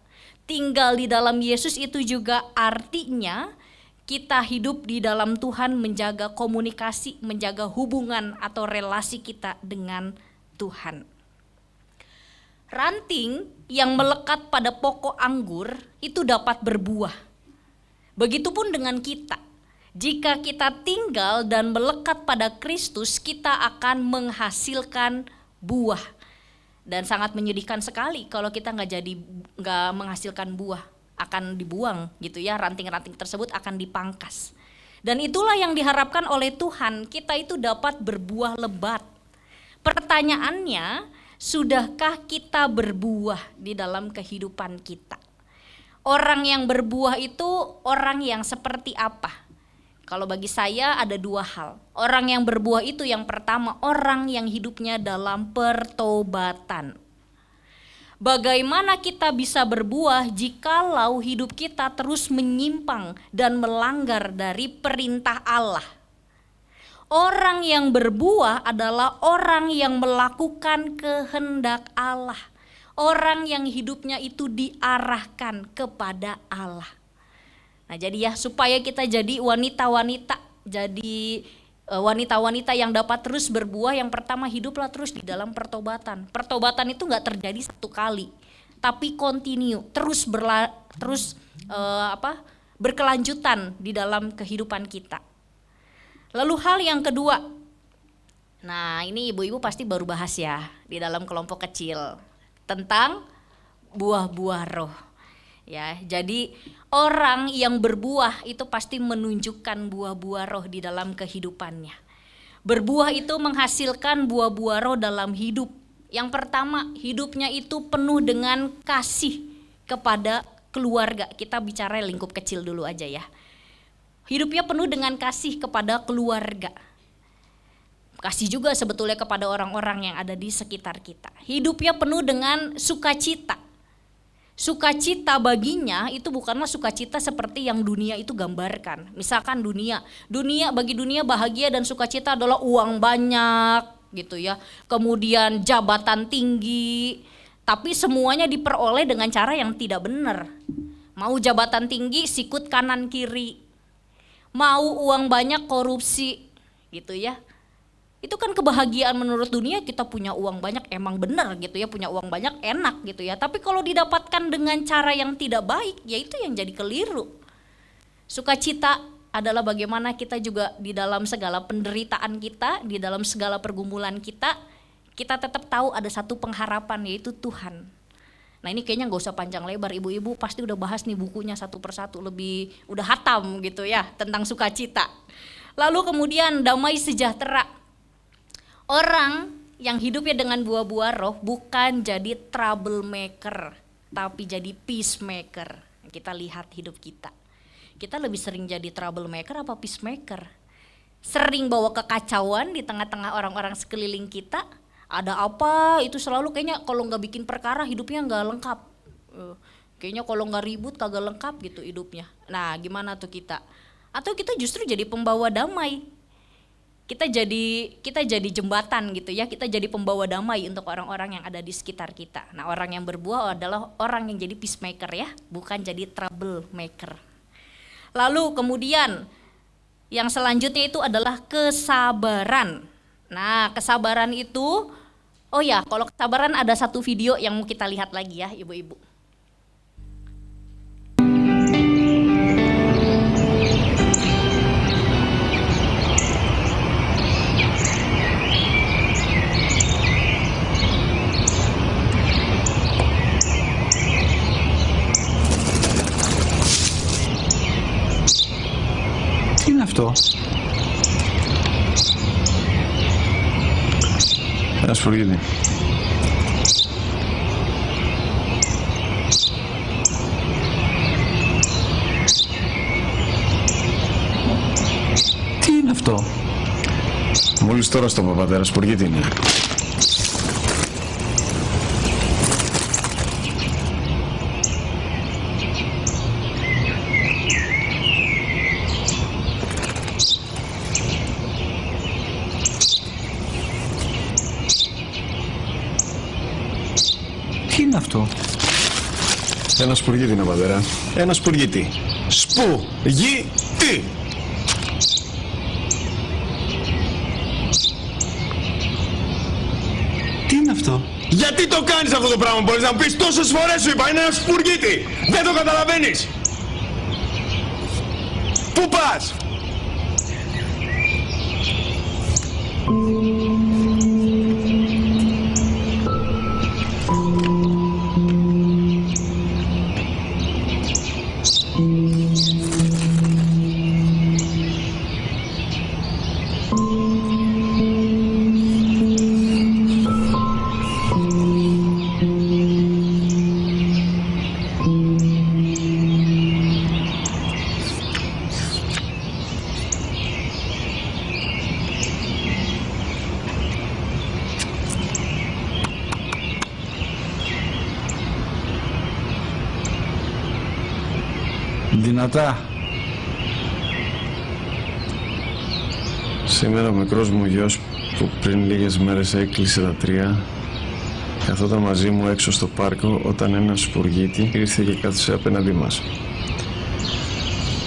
Speaker 2: Tinggal di dalam Yesus itu juga artinya kita hidup di dalam Tuhan, menjaga komunikasi, menjaga hubungan atau relasi kita dengan Tuhan. Ranting yang melekat pada pokok anggur itu dapat berbuah. Begitupun dengan kita. Jika kita tinggal dan melekat pada Kristus, kita akan menghasilkan buah. Dan sangat menyedihkan sekali kalau kita nggak menghasilkan buah, akan dibuang gitu ya, ranting-ranting tersebut akan dipangkas. Dan itulah yang diharapkan oleh Tuhan, kita itu dapat berbuah lebat. Pertanyaannya, sudahkah kita berbuah di dalam kehidupan kita? Orang yang berbuah itu orang yang seperti apa? Kalau bagi saya ada dua hal. Orang yang berbuah itu yang pertama, orang yang hidupnya dalam pertobatan. Bagaimana kita bisa berbuah jikalau hidup kita terus menyimpang dan melanggar dari perintah Allah? Orang yang berbuah adalah orang yang melakukan kehendak Allah. Orang yang hidupnya itu diarahkan kepada Allah. Nah jadi ya, supaya kita jadi wanita-wanita yang dapat terus berbuah, yang pertama hiduplah terus di dalam pertobatan. Pertobatan itu gak terjadi satu kali, tapi continue, berkelanjutan di dalam kehidupan kita. Lalu hal yang kedua, nah ini ibu-ibu pasti baru bahas ya di dalam kelompok kecil tentang buah-buah roh. Ya, jadi orang yang berbuah itu pasti menunjukkan buah-buah roh di dalam kehidupannya. Berbuah itu menghasilkan buah-buah roh dalam hidup. Yang pertama, hidupnya itu penuh dengan kasih kepada keluarga. Kita bicara lingkup kecil dulu aja ya. Hidupnya penuh dengan kasih kepada keluarga. Kasih juga sebetulnya kepada orang-orang yang ada di sekitar kita. Hidupnya penuh dengan sukacita. Sukacita baginya itu bukanlah sukacita seperti yang dunia itu gambarkan. Misalkan bagi dunia bahagia dan sukacita adalah uang banyak gitu ya. Kemudian jabatan tinggi. Tapi semuanya diperoleh dengan cara yang tidak benar. Mau jabatan tinggi sikut kanan kiri. Mau uang banyak korupsi gitu ya. Itu kan kebahagiaan menurut dunia, kita punya uang banyak emang benar gitu ya, punya uang banyak enak gitu ya. Tapi kalau didapatkan dengan cara yang tidak baik, ya itu yang jadi keliru. Sukacita adalah bagaimana kita juga di dalam segala penderitaan kita, di dalam segala pergumulan kita tetap tahu ada satu pengharapan, yaitu Tuhan. Nah ini kayaknya gak usah panjang lebar, ibu-ibu pasti udah bahas nih bukunya satu persatu, udah hatam gitu ya tentang sukacita. Lalu kemudian damai sejahtera. Orang yang hidupnya dengan buah-buah roh bukan jadi troublemaker, tapi jadi peacemaker. Kita lihat hidup kita. Kita lebih sering jadi troublemaker apa peacemaker? Sering bawa kekacauan di tengah-tengah orang-orang sekeliling kita. Ada apa itu selalu kayaknya kalau gak bikin perkara hidupnya gak lengkap. Kayaknya kalau gak ribut kagak lengkap gitu hidupnya. Nah gimana tuh kita? Atau kita justru jadi pembawa damai. Kita jadi jembatan gitu ya, kita jadi pembawa damai untuk orang-orang yang ada di sekitar kita. Nah orang yang berbuah adalah orang yang jadi peacemaker ya, bukan jadi troublemaker. Lalu kemudian yang selanjutnya itu adalah kesabaran. Nah, kesabaran itu, oh ya, kalau kesabaran ada satu video yang mau kita lihat lagi ya, ibu-ibu.
Speaker 4: Τι είναι αυτό?
Speaker 5: Ένα σφουργίτη.
Speaker 4: Τι είναι αυτό?
Speaker 5: Μόλις τώρα στο πατέρα, σφουργίτη είναι.
Speaker 4: Τι είναι αυτό?
Speaker 5: Ένα σπουργίτη είναι, πατέρα. Ένα σπουργίτη. Σπουργίτη!
Speaker 4: Τι είναι αυτό?
Speaker 5: Γιατί το κάνεις αυτό το πράγμα, μπορείς να μου πεις? Τόσες φορές σου είπα, είναι ένα σπουργίτη! Δεν το καταλαβαίνεις! Πού πας?
Speaker 4: Δυνατά.
Speaker 5: Σήμερα ο μικρός μου γιος που πριν λίγες μέρες έκλεισε τα 3 καθόταν μαζί μου έξω στο πάρκο όταν ένα σπουργίτη ήρθε και κάθισε απέναντί μας.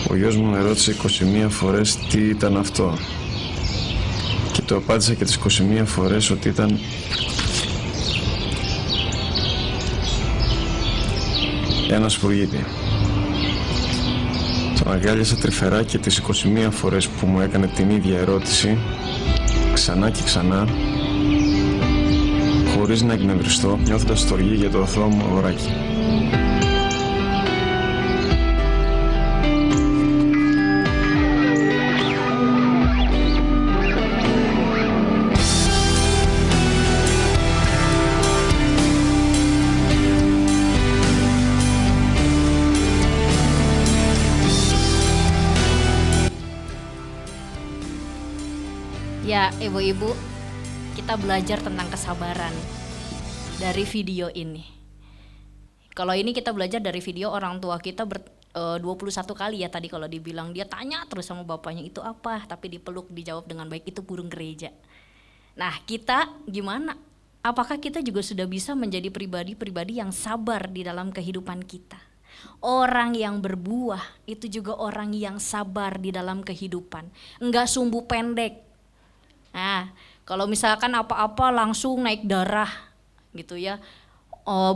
Speaker 5: Ο γιος μου με ρώτησε 21 φορές τι ήταν αυτό και το απάντησα και τις 21 φορές ότι ήταν ένα σπουργίτη. Τον αγκάλιασα τρυφερά και τις 21 φορές που μου έκανε την ίδια ερώτηση, ξανά και ξανά, χωρίς να εκνευριστώ, νιώθοντας στοργή για το αθώο μου αγοράκι.
Speaker 2: Ya, ibu-ibu, kita belajar tentang kesabaran dari video ini. Kalau ini kita belajar dari video orang tua kita 21 kali ya tadi kalau dibilang, dia tanya terus sama bapaknya itu apa, tapi dipeluk, dijawab dengan baik, itu burung gereja. Nah, kita gimana? Apakah kita juga sudah bisa menjadi pribadi-pribadi yang sabar di dalam kehidupan kita? Orang yang berbuah itu juga orang yang sabar di dalam kehidupan, enggak sumbu pendek. Nah, kalau misalkan apa-apa langsung naik darah gitu ya,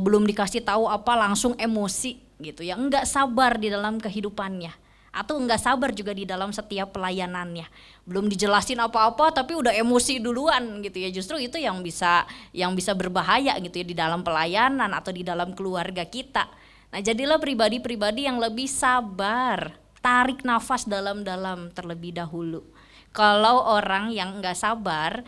Speaker 2: belum dikasih tahu apa langsung emosi gitu ya, enggak sabar di dalam kehidupannya, atau enggak sabar juga di dalam setiap pelayanannya. Belum dijelasin apa-apa tapi udah emosi duluan gitu ya, justru itu yang bisa berbahaya gitu ya di dalam pelayanan atau di dalam keluarga kita. Nah, jadilah pribadi-pribadi yang lebih sabar, tarik nafas dalam-dalam terlebih dahulu. Kalau orang yang nggak sabar,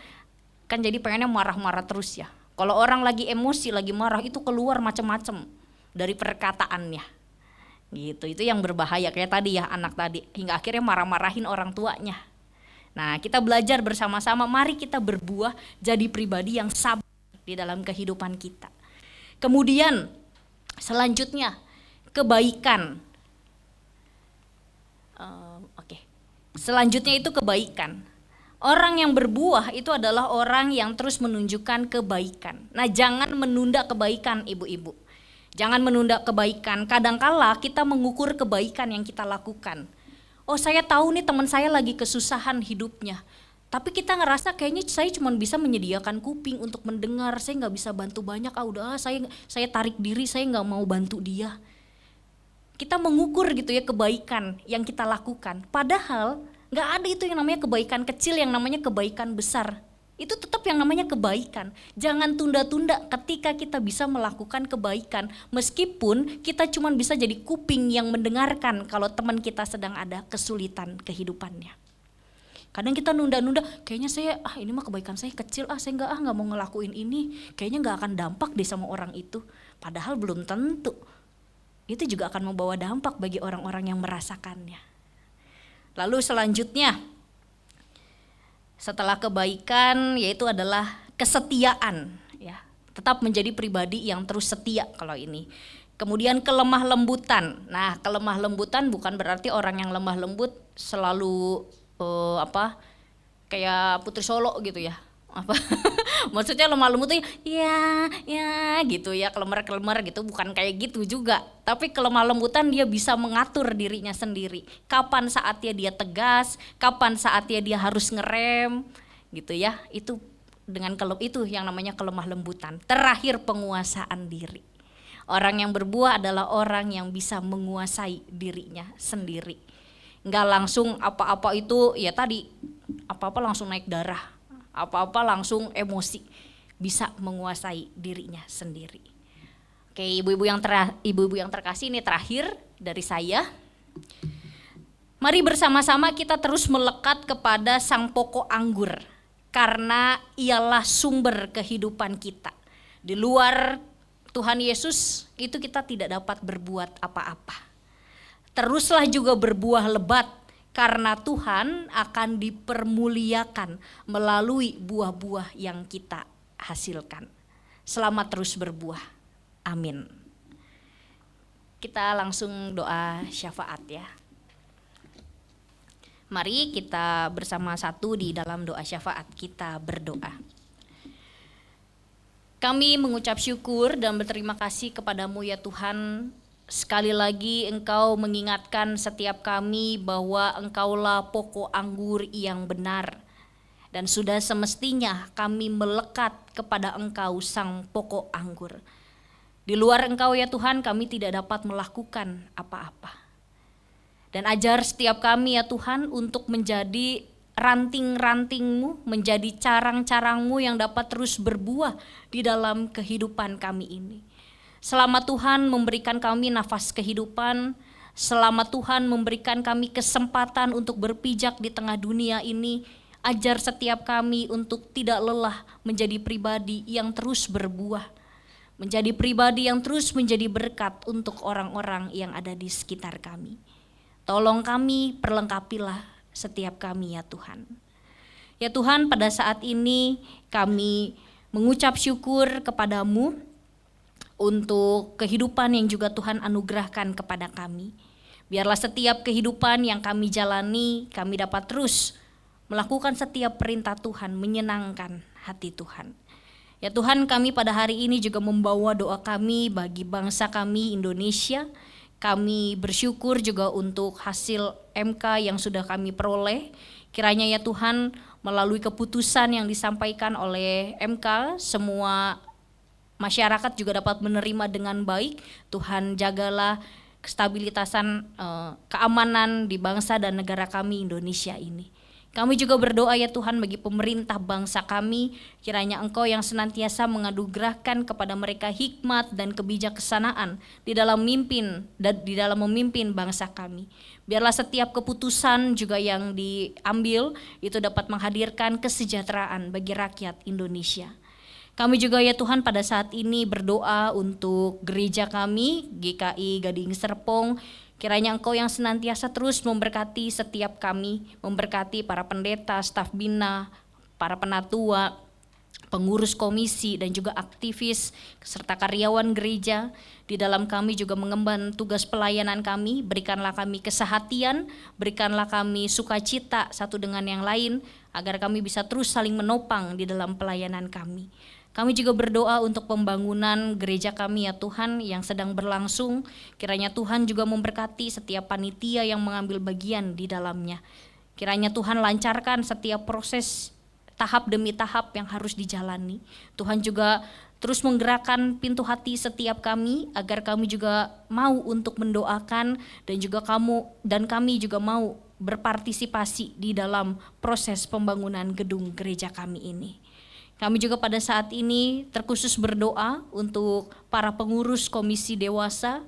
Speaker 2: kan jadi pengennya marah-marah terus ya. Kalau orang lagi emosi, lagi marah, itu keluar macam-macam dari perkataannya. Gitu, itu yang berbahaya. Kayak tadi ya, anak tadi, hingga akhirnya marah-marahin orang tuanya. Nah, kita belajar bersama-sama, mari kita berbuah jadi pribadi yang sabar di dalam kehidupan kita. Kemudian, selanjutnya, kebaikan. Selanjutnya itu kebaikan. Orang yang berbuah itu adalah orang yang terus menunjukkan kebaikan. Nah, jangan menunda kebaikan, ibu-ibu. Jangan menunda kebaikan. Kadangkala kita mengukur kebaikan yang kita lakukan. Oh, saya tahu nih teman saya lagi kesusahan hidupnya. Tapi kita ngerasa kayaknya saya cuma bisa menyediakan kuping untuk mendengar, saya nggak bisa bantu banyak. Saya tarik diri, saya nggak mau bantu dia. Kita mengukur gitu ya kebaikan yang kita lakukan. Padahal nggak ada itu yang namanya kebaikan kecil, yang namanya kebaikan besar. Itu tetap yang namanya kebaikan. Jangan tunda-tunda ketika kita bisa melakukan kebaikan. Meskipun kita cuma bisa jadi kuping yang mendengarkan kalau teman kita sedang ada kesulitan kehidupannya. Kadang kita nunda-nunda, kayaknya ini mah kebaikan saya kecil, saya nggak mau ngelakuin ini. Kayaknya nggak akan dampak deh sama orang itu. Padahal belum tentu. Itu juga akan membawa dampak bagi orang-orang yang merasakannya. Lalu selanjutnya, setelah kebaikan yaitu adalah kesetiaan, ya. Tetap menjadi pribadi yang terus setia kalau ini. Kemudian kelemah lembutan. Nah, kelemah lembutan bukan berarti orang yang lemah lembut selalu kayak Putri Solo gitu ya. Maksudnya lemah lembut tuh ya gitu ya, kelemer gitu, bukan kayak gitu juga. Tapi kelemah lembutan dia bisa mengatur dirinya sendiri. Kapan saatnya dia tegas, kapan saatnya dia harus ngerem gitu ya. Itu itu yang namanya kelemah lembutan. Terakhir, penguasaan diri. Orang yang berbuah adalah orang yang bisa menguasai dirinya sendiri. Nggak langsung apa-apa itu ya tadi, apa-apa langsung naik darah, apa-apa langsung emosi, bisa menguasai dirinya sendiri. Oke, ibu-ibu yang terkasih, ini terakhir dari saya. Mari bersama-sama kita terus melekat kepada sang pokok anggur, karena ialah sumber kehidupan kita. Di luar Tuhan Yesus itu kita tidak dapat berbuat apa-apa. Teruslah juga berbuah lebat, karena Tuhan akan dipermuliakan melalui buah-buah yang kita hasilkan. Selamat terus berbuah. Amin. Kita langsung doa syafaat ya. Mari kita bersama satu di dalam doa syafaat, kita berdoa. Kami mengucap syukur dan berterima kasih kepadamu ya Tuhan. Sekali lagi Engkau mengingatkan setiap kami bahwa Engkaulah pokok anggur yang benar. Dan sudah semestinya kami melekat kepada Engkau sang pokok anggur. Di luar Engkau ya Tuhan kami tidak dapat melakukan apa-apa. Dan ajar setiap kami ya Tuhan untuk menjadi ranting-ranting-Mu, menjadi carang-carang-Mu yang dapat terus berbuah di dalam kehidupan kami ini. Selama Tuhan memberikan kami nafas kehidupan, selama Tuhan memberikan kami kesempatan untuk berpijak di tengah dunia ini, ajar setiap kami untuk tidak lelah menjadi pribadi yang terus berbuah, menjadi pribadi yang terus menjadi berkat untuk orang-orang yang ada di sekitar kami. Tolong kami, perlengkapilah setiap kami ya Tuhan. Ya Tuhan, pada saat ini kami mengucap syukur kepadamu untuk kehidupan yang juga Tuhan anugerahkan kepada kami. Biarlah setiap kehidupan yang kami jalani, kami dapat terus melakukan setiap perintah Tuhan, menyenangkan hati Tuhan. Ya Tuhan, kami pada hari ini juga membawa doa kami bagi bangsa kami Indonesia. Kami bersyukur juga untuk hasil MK yang sudah kami peroleh. Kiranya ya Tuhan, melalui keputusan yang disampaikan oleh MK, semua masyarakat juga dapat menerima dengan baik. Tuhan jagalah kestabilitasan keamanan di bangsa dan negara kami Indonesia ini. Kami juga berdoa ya Tuhan bagi pemerintah bangsa kami, kiranya Engkau yang senantiasa menganugerahkan kepada mereka hikmat dan kebijaksanaan di dalam memimpin bangsa kami. Biarlah setiap keputusan juga yang diambil itu dapat menghadirkan kesejahteraan bagi rakyat Indonesia. Kami juga ya Tuhan pada saat ini berdoa untuk gereja kami, GKI Gading Serpong. Kiranya Engkau yang senantiasa terus memberkati setiap kami, memberkati para pendeta, staf bina, para penatua, pengurus komisi dan juga aktivis, serta karyawan gereja. Di dalam kami juga mengemban tugas pelayanan kami, berikanlah kami kesehatian, berikanlah kami sukacita satu dengan yang lain, agar kami bisa terus saling menopang di dalam pelayanan kami. Kami juga berdoa untuk pembangunan gereja kami ya Tuhan yang sedang berlangsung. Kiranya Tuhan juga memberkati setiap panitia yang mengambil bagian di dalamnya. Kiranya Tuhan lancarkan setiap proses tahap demi tahap yang harus dijalani. Tuhan juga terus menggerakkan pintu hati setiap kami agar kami juga mau untuk mendoakan dan kami juga mau berpartisipasi di dalam proses pembangunan gedung gereja kami ini. Kami juga pada saat ini terkhusus berdoa untuk para pengurus komisi dewasa,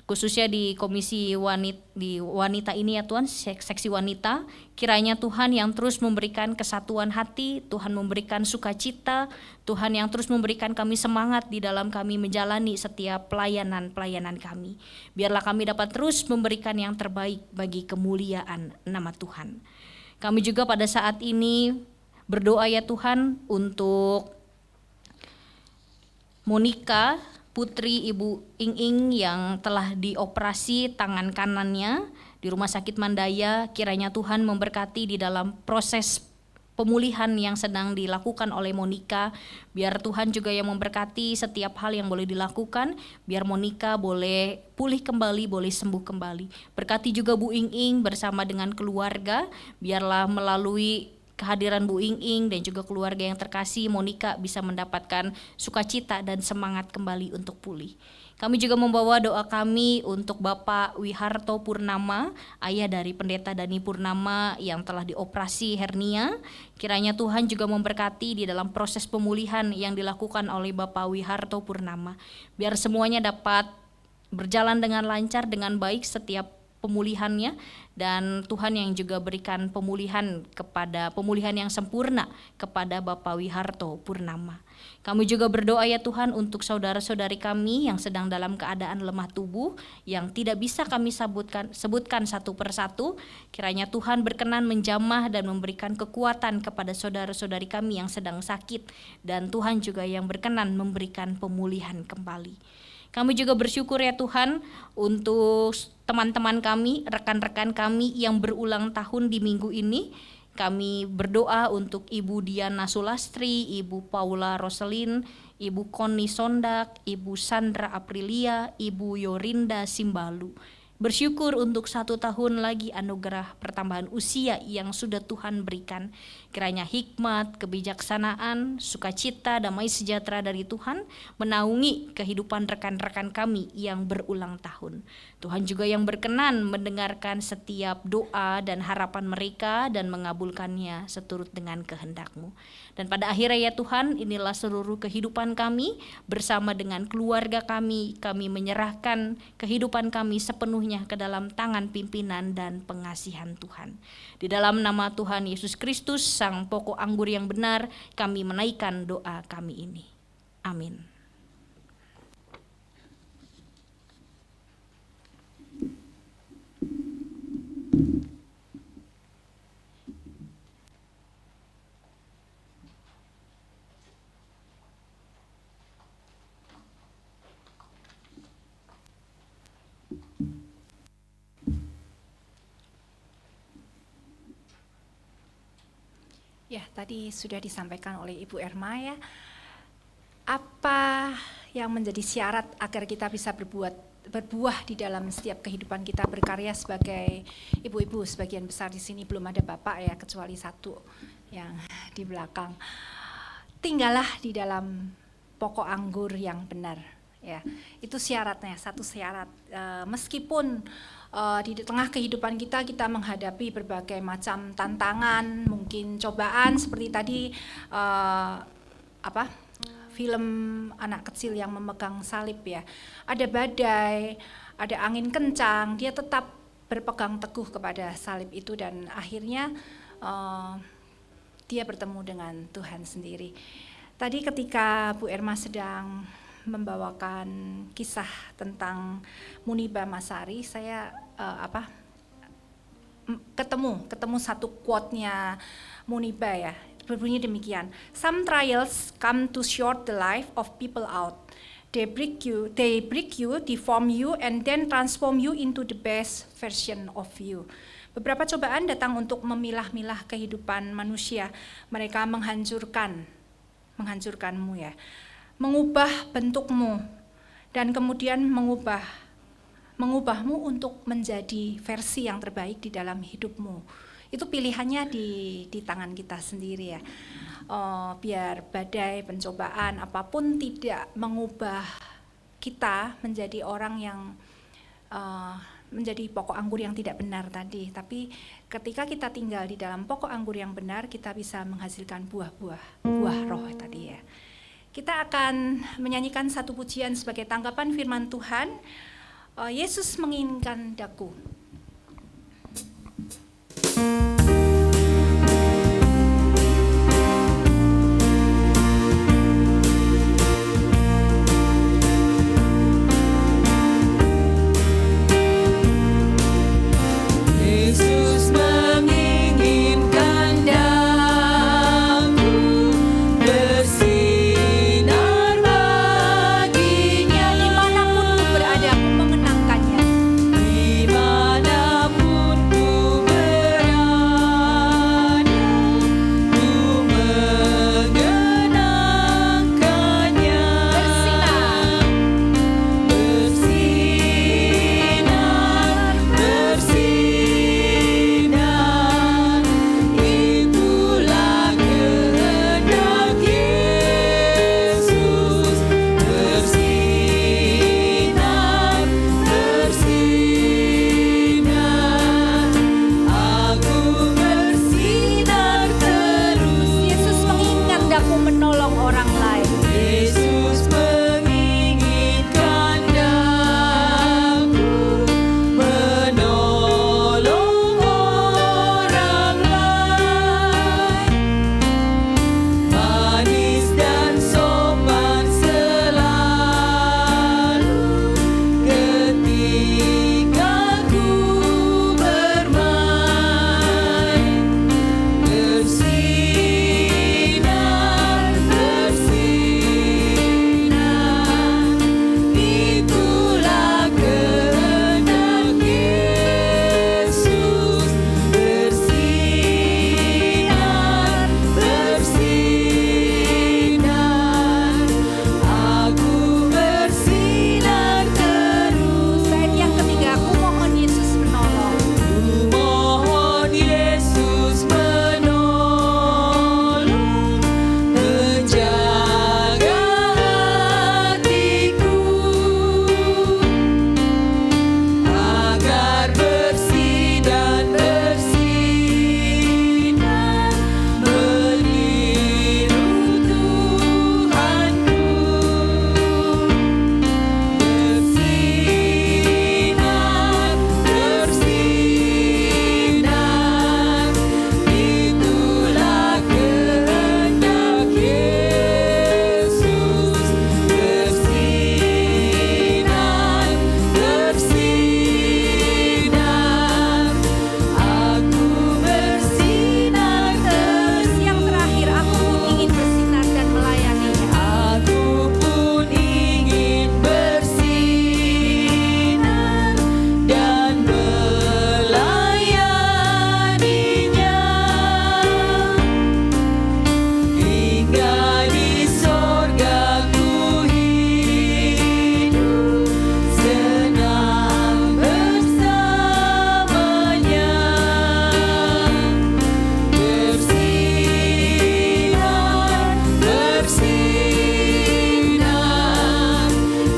Speaker 2: khususnya di komisi wanita ini ya Tuhan, seksi wanita. Kiranya Tuhan yang terus memberikan kesatuan hati, Tuhan memberikan sukacita, Tuhan yang terus memberikan kami semangat di dalam kami menjalani setiap pelayanan kami. Biarlah kami dapat terus memberikan yang terbaik bagi kemuliaan nama Tuhan. Kami juga pada saat ini berdoa ya Tuhan untuk Monica, putri Ibu Ing yang telah dioperasi tangan kanannya di Rumah Sakit Mandaya. Kiranya Tuhan memberkati di dalam proses pemulihan yang sedang dilakukan oleh Monica. Biar Tuhan juga yang memberkati setiap hal yang boleh dilakukan, biar Monica boleh pulih kembali, boleh sembuh kembali. Berkati juga Bu Ing bersama dengan keluarga, biarlah melalui kehadiran Bu Ing dan juga keluarga yang terkasih, Monica bisa mendapatkan sukacita dan semangat kembali untuk pulih. Kami juga membawa doa kami untuk Bapak Wiharto Purnama, ayah dari Pendeta Dani Purnama yang telah dioperasi hernia. Kiranya Tuhan juga memberkati di dalam proses pemulihan yang dilakukan oleh Bapak Wiharto Purnama. Biar semuanya dapat berjalan dengan lancar, dengan baik setiap pemulihannya, dan Tuhan yang juga berikan pemulihan yang sempurna kepada Bapak Wiharto Purnama. Kami juga berdoa ya Tuhan untuk saudara-saudari kami yang sedang dalam keadaan lemah tubuh yang tidak bisa kami sebutkan satu persatu. Kiranya Tuhan berkenan menjamah dan memberikan kekuatan kepada saudara-saudari kami yang sedang sakit, dan Tuhan juga yang berkenan memberikan pemulihan kembali. Kami juga bersyukur ya Tuhan untuk teman-teman kami, rekan-rekan kami yang berulang tahun di minggu ini. Kami berdoa untuk Ibu Diana Sulastri, Ibu Paula Roselin, Ibu Koni Sondak, Ibu Sandra Aprilia, Ibu Yorinda Simbalu. Bersyukur untuk 1 tahun lagi anugerah pertambahan usia yang sudah Tuhan berikan. Kiranya hikmat, kebijaksanaan, sukacita, damai sejahtera dari Tuhan menaungi kehidupan rekan-rekan kami yang berulang tahun. Tuhan juga yang berkenan mendengarkan setiap doa dan harapan mereka dan mengabulkannya seturut dengan kehendak-Mu. Dan pada akhirnya ya Tuhan, inilah seluruh kehidupan kami bersama dengan keluarga kami. Kami menyerahkan kehidupan kami sepenuhnya ke dalam tangan pimpinan dan pengasihan Tuhan. Di dalam nama Tuhan Yesus Kristus, Sang Pokok Anggur yang benar, kami menaikkan doa kami ini. Amin.
Speaker 1: Ya, tadi sudah disampaikan oleh Ibu Erma ya. Apa yang menjadi syarat agar kita bisa berbuah di dalam setiap kehidupan kita, berkarya sebagai ibu-ibu? Sebagian besar di sini belum ada bapak ya, kecuali satu yang di belakang. Tinggallah di dalam pokok anggur yang benar. Ya, itu syaratnya, satu syarat. Meskipun di tengah kehidupan kita menghadapi berbagai macam tantangan, mungkin cobaan seperti tadi film anak kecil yang memegang salib ya. Ada badai, ada angin kencang, dia tetap berpegang teguh kepada salib itu dan akhirnya dia bertemu dengan Tuhan sendiri. Tadi ketika Bu Erma sedang membawakan kisah tentang Muniba Masari, saya ketemu satu quote-nya Muniba ya, berbunyi demikian. Some trials come to short the life of people out. They break you, deform you, and then transform you into the best version of you. Beberapa cobaan datang untuk memilah-milah kehidupan manusia. Mereka menghancurkan menghancurkanmu ya. Mengubah bentukmu dan kemudian mengubahmu untuk menjadi versi yang terbaik di dalam hidupmu. Itu pilihannya di tangan kita sendiri ya. Biar badai, pencobaan, apapun tidak mengubah kita menjadi orang yang menjadi pokok anggur yang tidak benar tadi. Tapi ketika kita tinggal di dalam pokok anggur yang benar, kita bisa menghasilkan buah roh tadi ya. Kita akan menyanyikan satu pujian sebagai tanggapan firman Tuhan. Yesus menginginkan daku.
Speaker 6: Yesus menginginkan daku bersinar baginya.
Speaker 1: Dimanapun ku berada, ku mengenangkannya.
Speaker 6: Dimanapun ku berada, ku mengenangkannya. Bersinar, bersinar, itulah kehendak Yesus. Bersinar, bersinar, aku bersinar terus.
Speaker 1: Yesus mengingat daku menolong orang lain.
Speaker 6: Yesus menginginkan daku menolong orang lain. Manis dan sopan selalu ketika ku bermain. Bersinar, bersinar, itulah kehendak Yesus. Bersinar, bersinar, aku bersinar terus.
Speaker 1: Bait yang ketiga, aku mohon Yesus menolong.
Speaker 6: Mohon Yesus menolong, menjaga hatiku agar bersih dan bersinar meniru Tuhanku. Bersinar, bersinar, itulah kehendak Yesus. Bersinar, bersinar, aku bersinar terus.
Speaker 1: Yang terakhir, aku pun ingin bersinar dan melayaninya.
Speaker 6: Aku pun ingin bersinar dan melayaninya. Hingga di sorga ku hidup senang bersamanya. Bersinar, bersinar,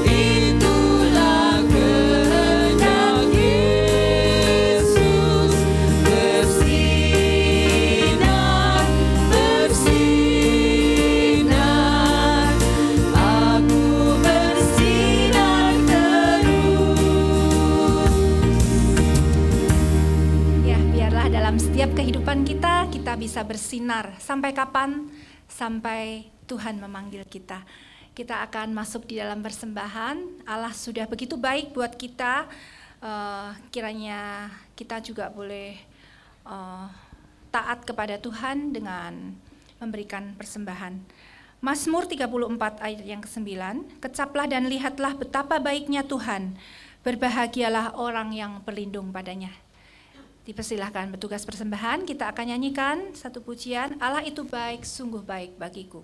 Speaker 6: itulah kehendak Yesus. Bersinar, bersinar, aku bersinar terus.
Speaker 1: Ya, biarlah dalam setiap kehidupan kita bisa bersinar. Sampai kapan? Sampai Tuhan memanggil kita. Kita akan masuk di dalam persembahan. Allah sudah begitu baik buat kita. Kiranya kita juga boleh taat kepada Tuhan dengan memberikan persembahan. Mazmur 34 ayat yang ke-9, kecaplah dan lihatlah betapa baiknya Tuhan, berbahagialah orang yang berlindung padanya. Dipersilahkan petugas persembahan, kita akan nyanyikan satu pujian, Allah itu baik, sungguh baik bagiku.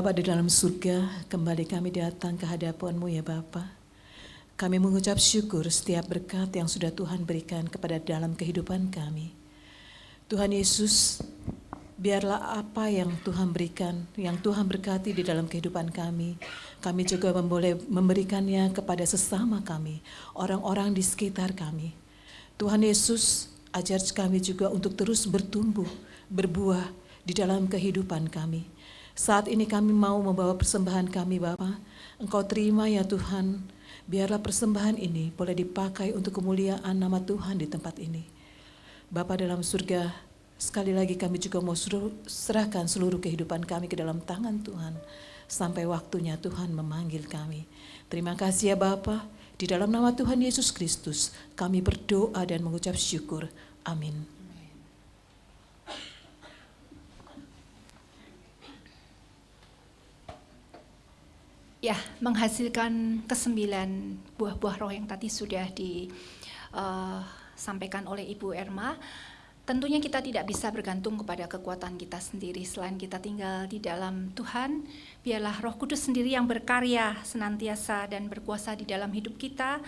Speaker 7: Bapa di dalam surga, kembali kami datang ke hadapan-Mu ya Bapa. Kami mengucap syukur setiap berkat yang sudah Tuhan berikan kepada dalam kehidupan kami. Tuhan Yesus, biarlah apa yang Tuhan berikan, yang Tuhan berkati di dalam kehidupan kami juga boleh memberikannya kepada sesama kami, orang-orang di sekitar kami. Tuhan Yesus, ajar kami juga untuk terus bertumbuh, berbuah di dalam kehidupan kami. Saat ini kami mau membawa persembahan kami Bapa. Engkau terima ya Tuhan. Biarlah persembahan ini boleh dipakai untuk kemuliaan nama Tuhan di tempat ini. Bapa dalam surga, sekali lagi kami juga mau serahkan seluruh kehidupan kami ke dalam tangan Tuhan. Sampai waktunya Tuhan memanggil kami. Terima kasih ya Bapa. Di dalam nama Tuhan Yesus Kristus kami berdoa dan mengucap syukur. Amin.
Speaker 1: Ya, menghasilkan kesembilan buah-buah roh yang tadi sudah disampaikan oleh Ibu Erma. Tentunya kita tidak bisa bergantung kepada kekuatan kita sendiri. Selain kita tinggal di dalam Tuhan, biarlah Roh Kudus sendiri yang berkarya senantiasa dan berkuasa di dalam hidup kita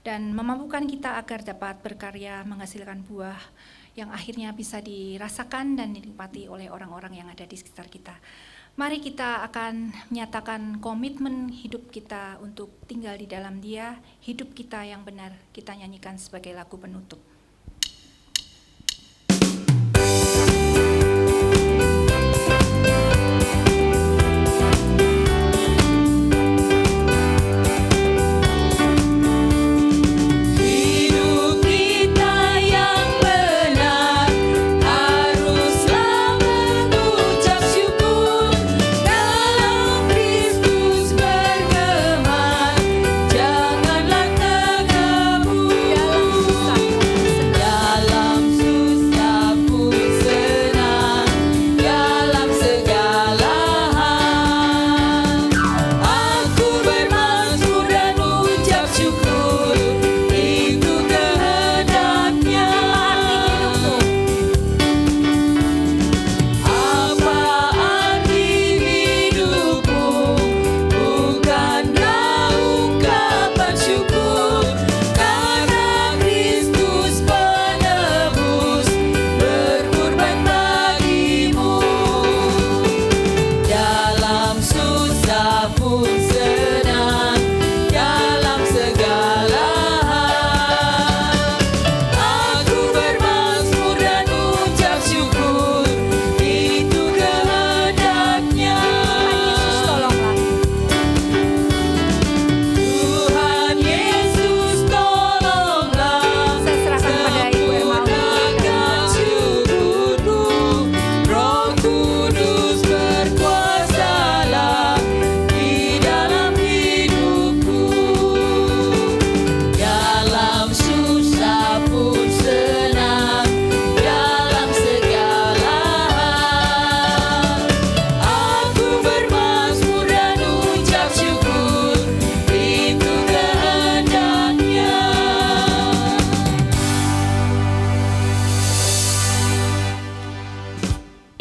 Speaker 1: dan memampukan kita agar dapat berkarya menghasilkan buah yang akhirnya bisa dirasakan dan dinikmati oleh orang-orang yang ada di sekitar kita. Mari kita akan menyatakan komitmen hidup kita untuk tinggal di dalam Dia, hidup kita yang benar kita nyanyikan sebagai lagu penutup.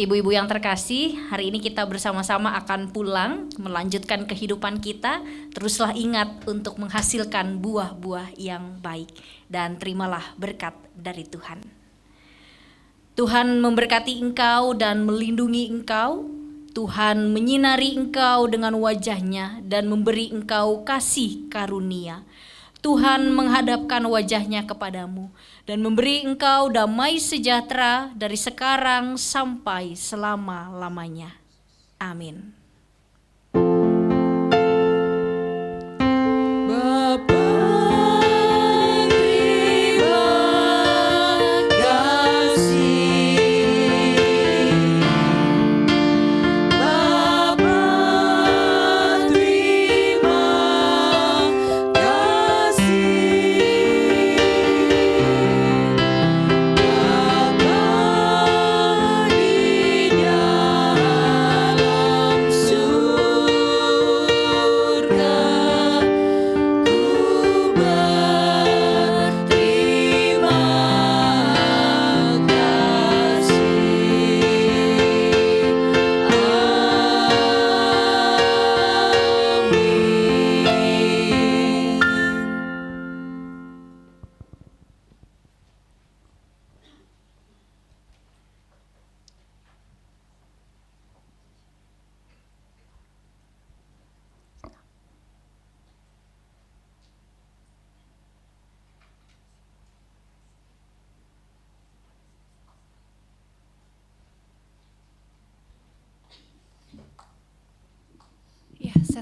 Speaker 2: Ibu-ibu yang terkasih, hari ini kita bersama-sama akan pulang, melanjutkan kehidupan kita. Teruslah ingat untuk menghasilkan buah-buah yang baik dan terimalah berkat dari Tuhan. Tuhan memberkati engkau dan melindungi engkau. Tuhan menyinari engkau dengan wajah-Nya dan memberi engkau kasih karunia. Tuhan menghadapkan wajah-Nya kepadamu dan memberi engkau damai sejahtera dari sekarang sampai selama-lamanya. Amin.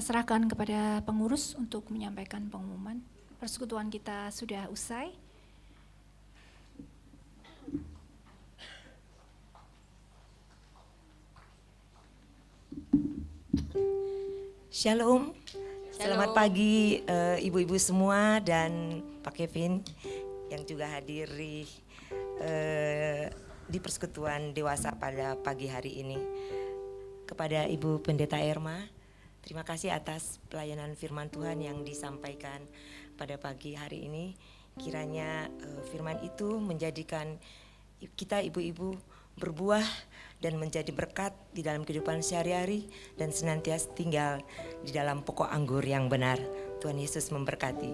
Speaker 1: serahkan kepada pengurus untuk menyampaikan pengumuman. Persekutuan kita sudah usai.
Speaker 8: Shalom. Selamat pagi ibu-ibu semua dan Pak Kevin yang juga hadiri di persekutuan dewasa pada pagi hari ini. Kepada Ibu Pendeta Erma, terima kasih atas pelayanan firman Tuhan yang disampaikan pada pagi hari ini. Kiranya firman itu menjadikan kita ibu-ibu berbuah dan menjadi berkat di dalam kehidupan sehari-hari dan senantiasa tinggal di dalam pokok anggur yang benar. Tuhan Yesus memberkati.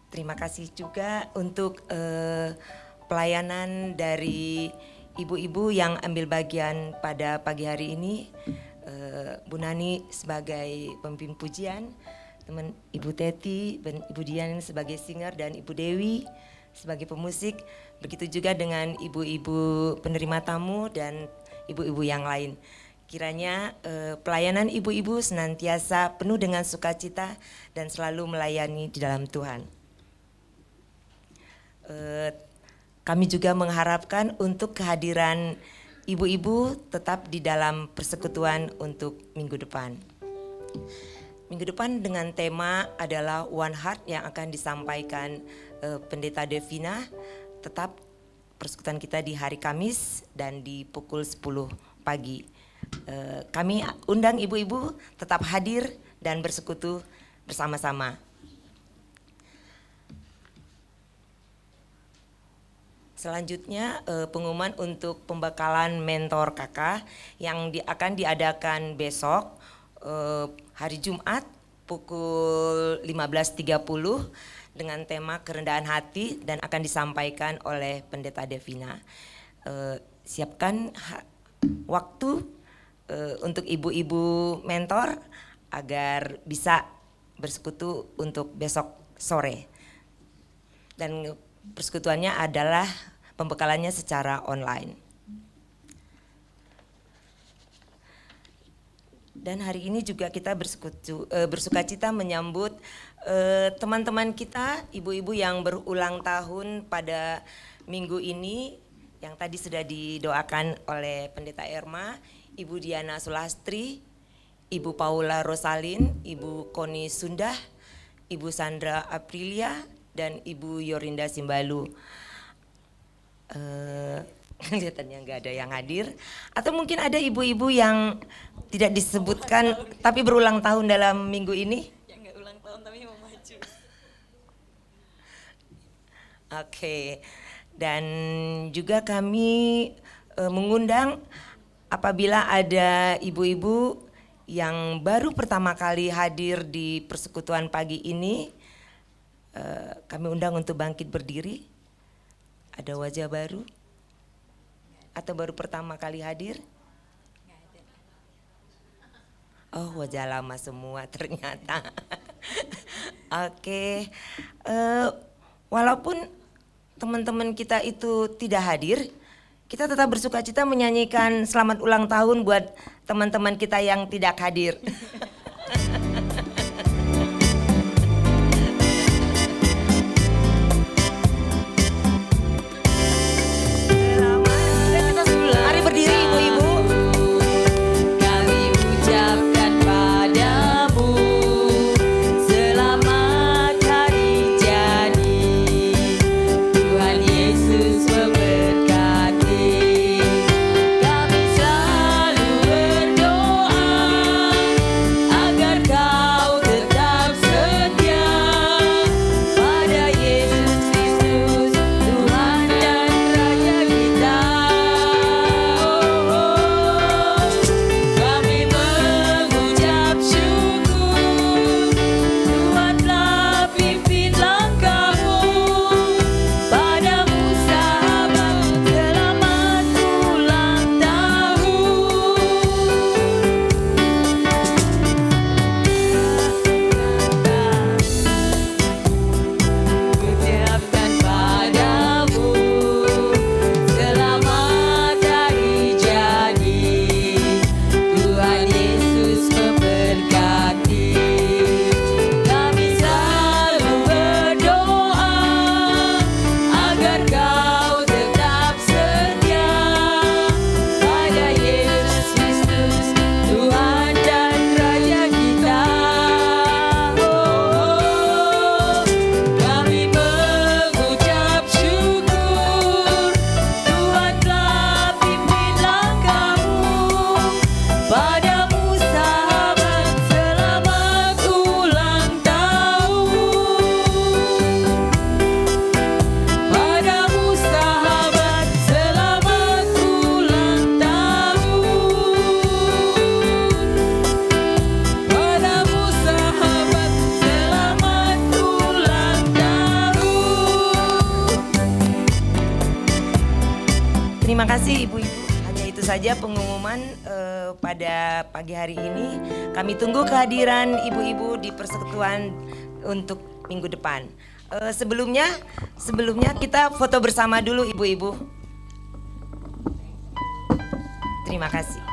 Speaker 8: Terima kasih juga untuk pelayanan dari ibu-ibu yang ambil bagian pada pagi hari ini. Bu Nani sebagai pemimpin pujian, teman Ibu Teti, Ibu Dian sebagai singer dan Ibu Dewi sebagai pemusik. Begitu juga dengan ibu-ibu penerima tamu dan ibu-ibu yang lain. Kiranya pelayanan ibu-ibu senantiasa penuh dengan sukacita dan selalu melayani di dalam Tuhan. Kami juga mengharapkan untuk kehadiran ibu-ibu tetap di dalam persekutuan untuk minggu depan. Minggu depan dengan tema adalah One Heart yang akan disampaikan Pendeta Devina. Tetap persekutuan kita di hari Kamis dan di pukul 10 pagi. Kami undang ibu-ibu tetap hadir dan bersekutu bersama-sama. Selanjutnya pengumuman untuk pembekalan mentor kakak yang akan diadakan besok hari Jumat pukul 15.30 dengan tema kerendahan hati dan akan disampaikan oleh Pendeta Devina. Siapkan waktu untuk ibu-ibu mentor agar bisa bersekutu untuk besok sore. Dan persekutuannya adalah pembekalannya secara online. Dan hari ini juga kita bersukacita menyambut teman-teman kita, ibu-ibu yang berulang tahun pada minggu ini, yang tadi sudah didoakan oleh Pendeta Erma, Ibu Diana Sulastri, Ibu Paula Rosalin, Ibu Koni Sundah, Ibu Sandra Aprilia, dan Ibu Yorinda Simbalu. Kelihatannya nggak ada yang hadir, atau mungkin ada ibu-ibu yang tidak disebutkan tapi berulang tahun dalam minggu ini.
Speaker 6: Yang nggak ulang tahun tapi mau maju.
Speaker 8: Oke. Dan juga kami mengundang apabila ada ibu-ibu yang baru pertama kali hadir di persekutuan pagi ini, kami undang untuk bangkit berdiri. Ada wajah baru? Atau baru pertama kali hadir? Oh, wajah lama semua ternyata. Oke. Walaupun teman-teman kita itu tidak hadir, kita tetap bersukacita menyanyikan selamat ulang tahun buat teman-teman kita yang tidak hadir. Mari berdiri ibu-ibu.
Speaker 6: Kami ucapkan padamu selamat hari jadi. Tuhan Yesus memberkati. Kami selalu berdoa
Speaker 8: Terima kasih ibu-ibu. Hanya itu saja pengumuman pada pagi hari ini. Kami tunggu kehadiran ibu-ibu di persekutuan untuk minggu depan. Sebelumnya kita foto bersama dulu ibu-ibu. Terima kasih.